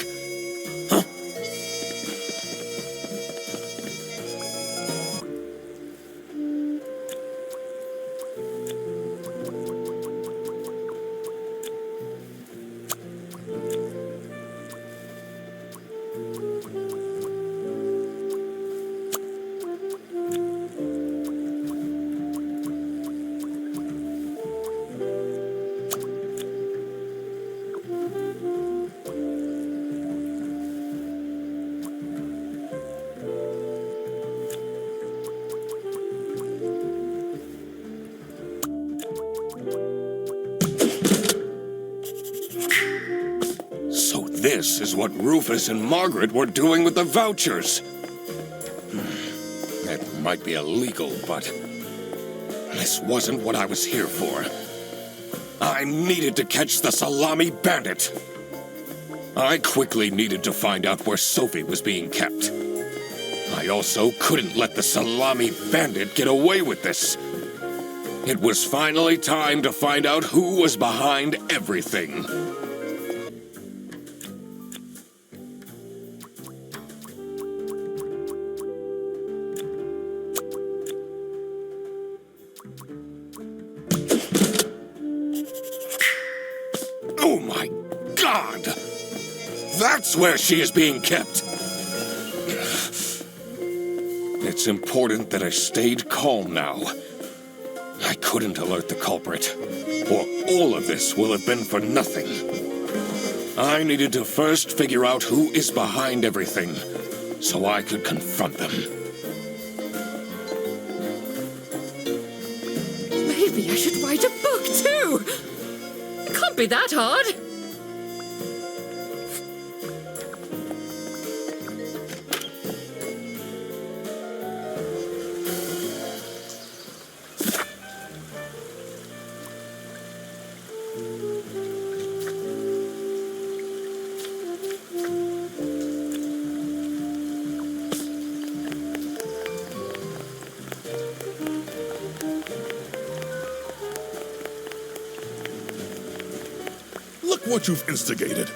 So this is what Rufus and Margaret were doing with the vouchers. It might be illegal, but this wasn't what I was here for. I needed to catch the Salami bandit. I quickly needed to find out where Sophie was being kept. I also couldn't let the Salami bandit get away with this. It was finally time to find out who was behind everything. Oh my God! That's where she is being kept! It's important that I stayed calm now. I couldn't alert the culprit, or all of this will have been for nothing. I needed to first figure out who is behind everything, so I could confront them. Maybe I should write a book too. It can't be that hard. Look what you've instigated.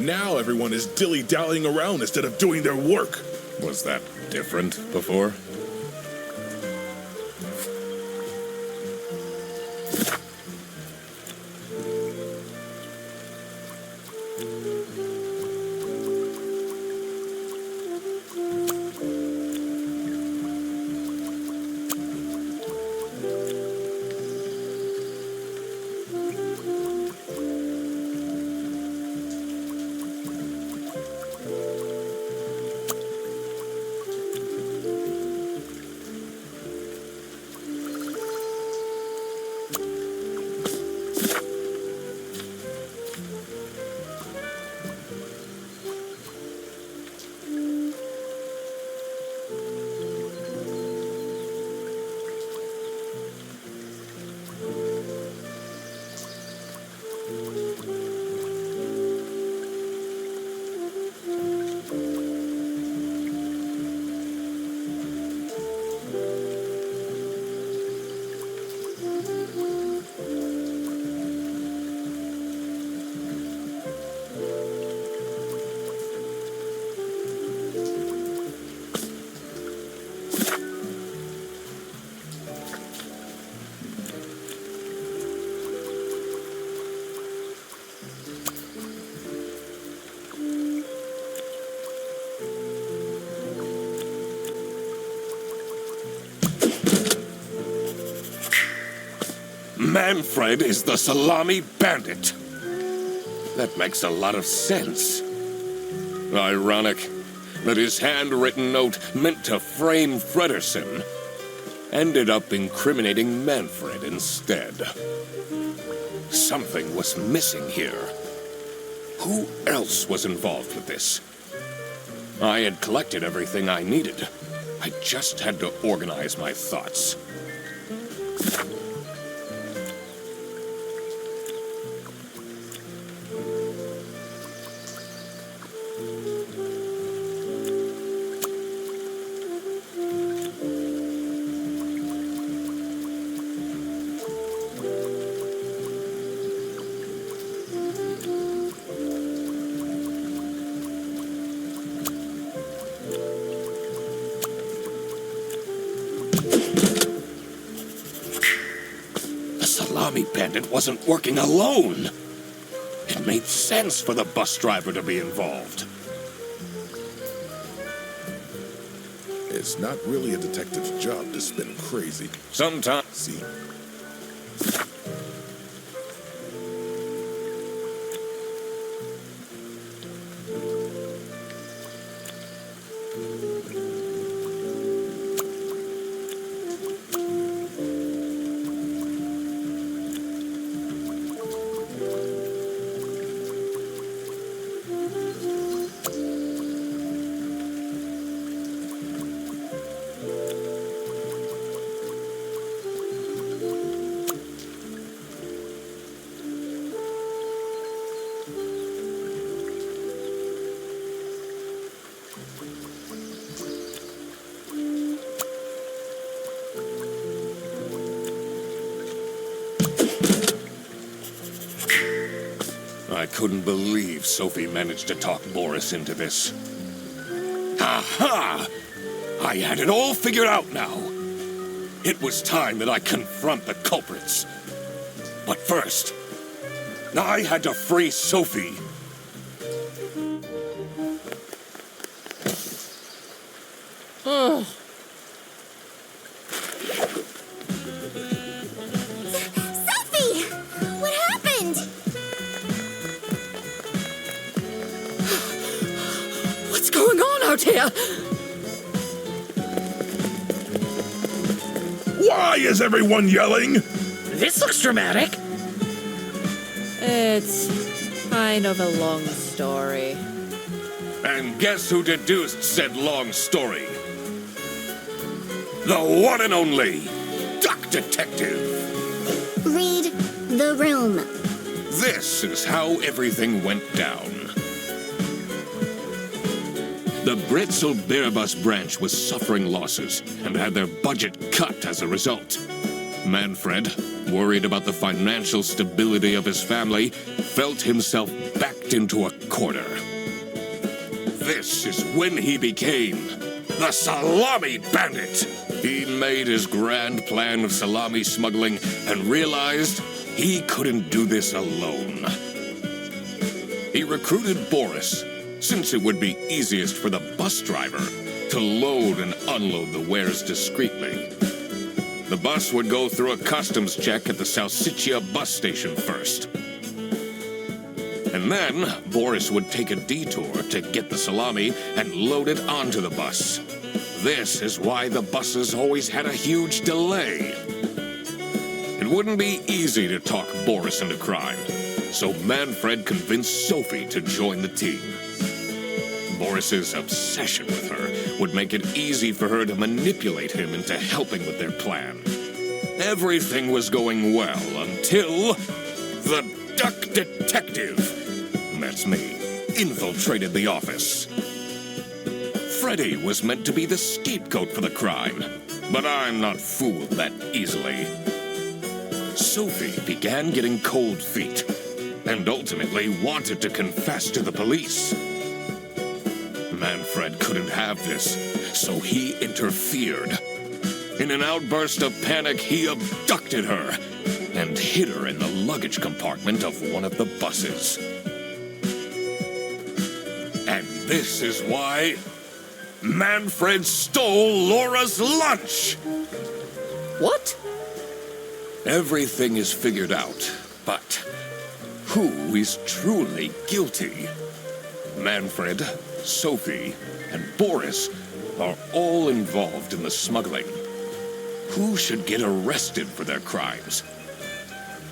Now everyone is dilly-dallying around instead of doing their work. Was that different before? Manfred is the Salami bandit. That makes a lot of sense. Ironic that his handwritten note meant to frame Fredersen ended up incriminating Manfred instead. Something was missing here. Who else was involved with this? I had collected everything I needed. I just had to organize my thoughts. Salami bandit wasn't working alone. It made sense for the bus driver to be involved. It's not really a detective's job to spin crazy. Sometimes. See? I couldn't believe Sophie managed to talk Boris into this. Aha! I had it all figured out now. It was time that I confront the culprits. But first, I had to free Sophie. Oh. Sophie! What happened? What's going on out here? Why is everyone yelling? This looks dramatic. It's kind of a long story. And guess who deduced said long story? The one and only Duck Detective. Read the room. This is how everything went down. The Britzel Beerbus branch was suffering losses and had their budget cut as a result. Manfred, worried about the financial stability of his family, felt himself backed into a corner. This is when he became the Salami Bandit. He made his grand plan of salami smuggling and realized he couldn't do this alone. He recruited Boris, since it would be easiest for the bus driver to load and unload the wares discreetly. The bus would go through a customs check at the Salsiccia bus station first. And then, Boris would take a detour to get the salami and load it onto the bus. This is why the buses always had a huge delay. It wouldn't be easy to talk Boris into crime, so Manfred convinced Sophie to join the team. Boris's obsession with her would make it easy for her to manipulate him into helping with their plan. Everything was going well until the Duck Detective, that's me, infiltrated the office. Freddy was meant to be the scapegoat for the crime, but I'm not fooled that easily. Sophie began getting cold feet and ultimately wanted to confess to the police. Manfred couldn't have this, so he interfered. In an outburst of panic, he abducted her and hid her in the luggage compartment of one of the buses. And this is why Manfred stole Laura's lunch! What? Everything is figured out, but who is truly guilty? Manfred, Sophie, and Boris are all involved in the smuggling. Who should get arrested for their crimes?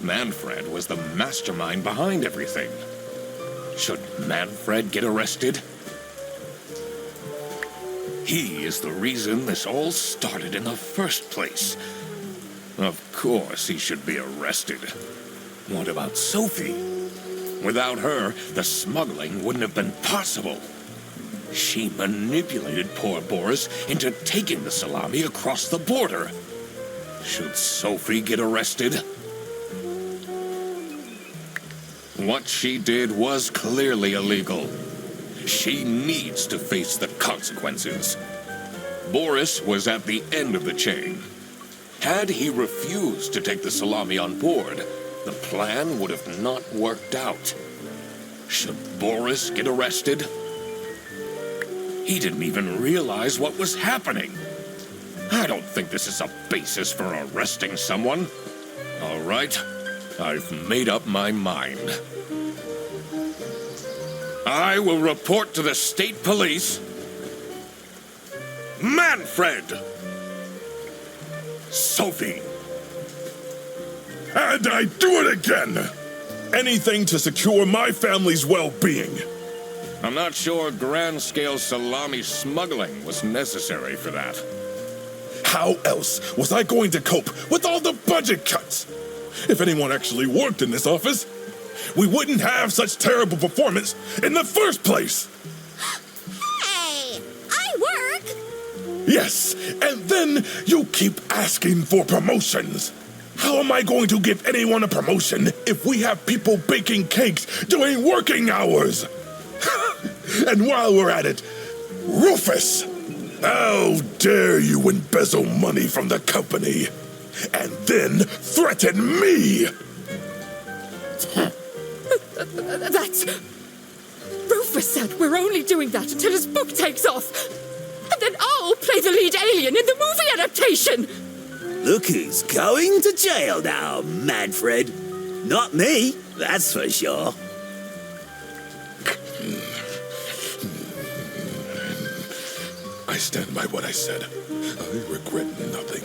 Manfred was the mastermind behind everything. Should Manfred get arrested? He is the reason this all started in the first place. Of course he should be arrested. What about Sophie? Without her, the smuggling wouldn't have been possible. She manipulated poor Boris into taking the salami across the border. Should Sophie get arrested? What she did was clearly illegal. She needs to face the consequences. Boris was at the end of the chain. Had he refused to take the salami on board, the plan would have not worked out. Should Boris get arrested? He didn't even realize what was happening. I don't think this is a basis for arresting someone. All right, I've made up my mind. I will report to the state police. Manfred! Sophie! And I do it again! Anything to secure my family's well-being. I'm not sure grand-scale salami smuggling was necessary for that. How else was I going to cope with all the budget cuts? If anyone actually worked in this office, we wouldn't have such terrible performance in the first place. Hey, I work. Yes, and then you keep asking for promotions. How am I going to give anyone a promotion if we have people baking cakes during working hours? And while we're at it, Rufus, how dare you embezzle money from the company and then threaten me? That's... Rufus said we're only doing that until his book takes off. And then I'll play the lead alien in the movie adaptation. Look who's going to jail now, Manfred. Not me, that's for sure. I stand by what I said. I regret nothing.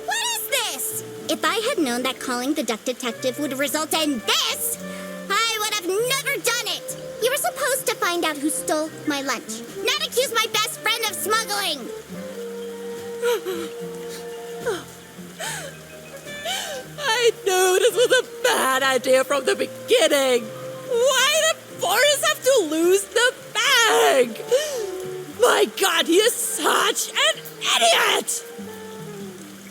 What is this? If I had known that calling the Duck Detective would result in this, I would have never done it. You were supposed to find out who stole my lunch, not accuse my best friend of smuggling. I knew this was a bad idea from the beginning. Why did Boris have to lose the bag? My God, he is such an idiot!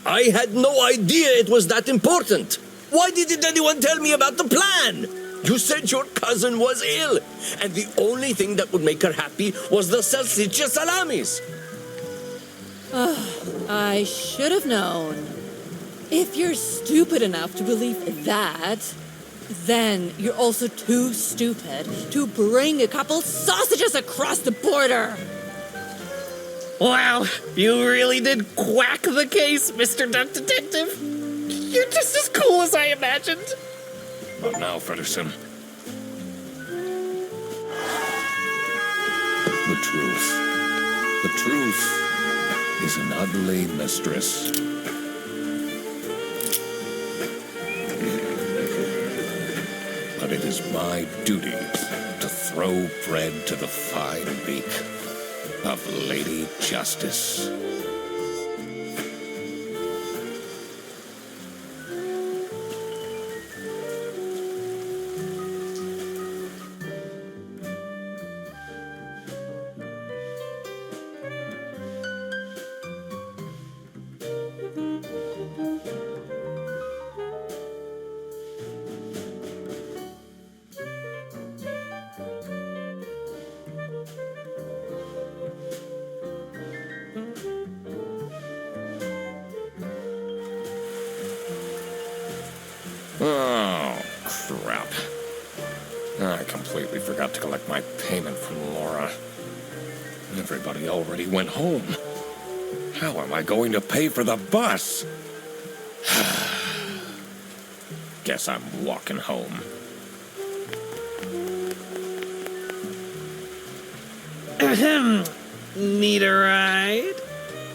I had no idea it was that important. Why didn't anyone tell me about the plan? You said your cousin was ill, and the only thing that would make her happy was the salsiccia salamis. I should have known. If you're stupid enough to believe that, then you're also too stupid to bring a couple sausages across the border. Wow, you really did quack the case, Mr. Duck Detective. You're just as cool as I imagined. But now, Fredderson. The truth. The truth is an ugly mistress. But it is my duty to throw bread to the fine beak of Lady Justice. Oh, crap. I completely forgot to collect my payment from Laura. Everybody already went home. How am I going to pay for the bus? Guess I'm walking home. Need a ride?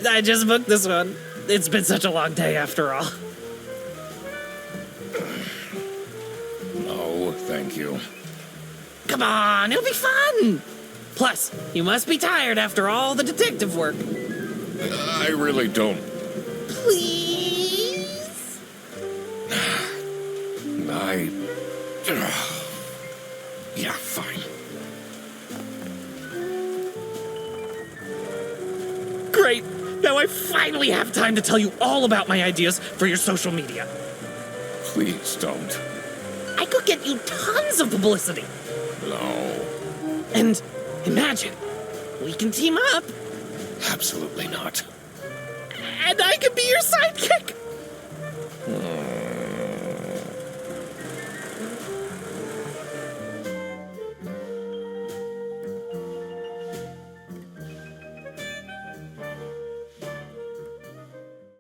I just booked this one. It's been such a long day after all. No, thank you. Come on, it'll be fun. Plus, you must be tired after all the detective work. I really don't. Please? Yeah, fine. Great. Now I finally have time to tell you all about my ideas for your social media. Please don't. I could get you tons of publicity. No. And imagine, we can team up. Absolutely not. And I could be your sidekick.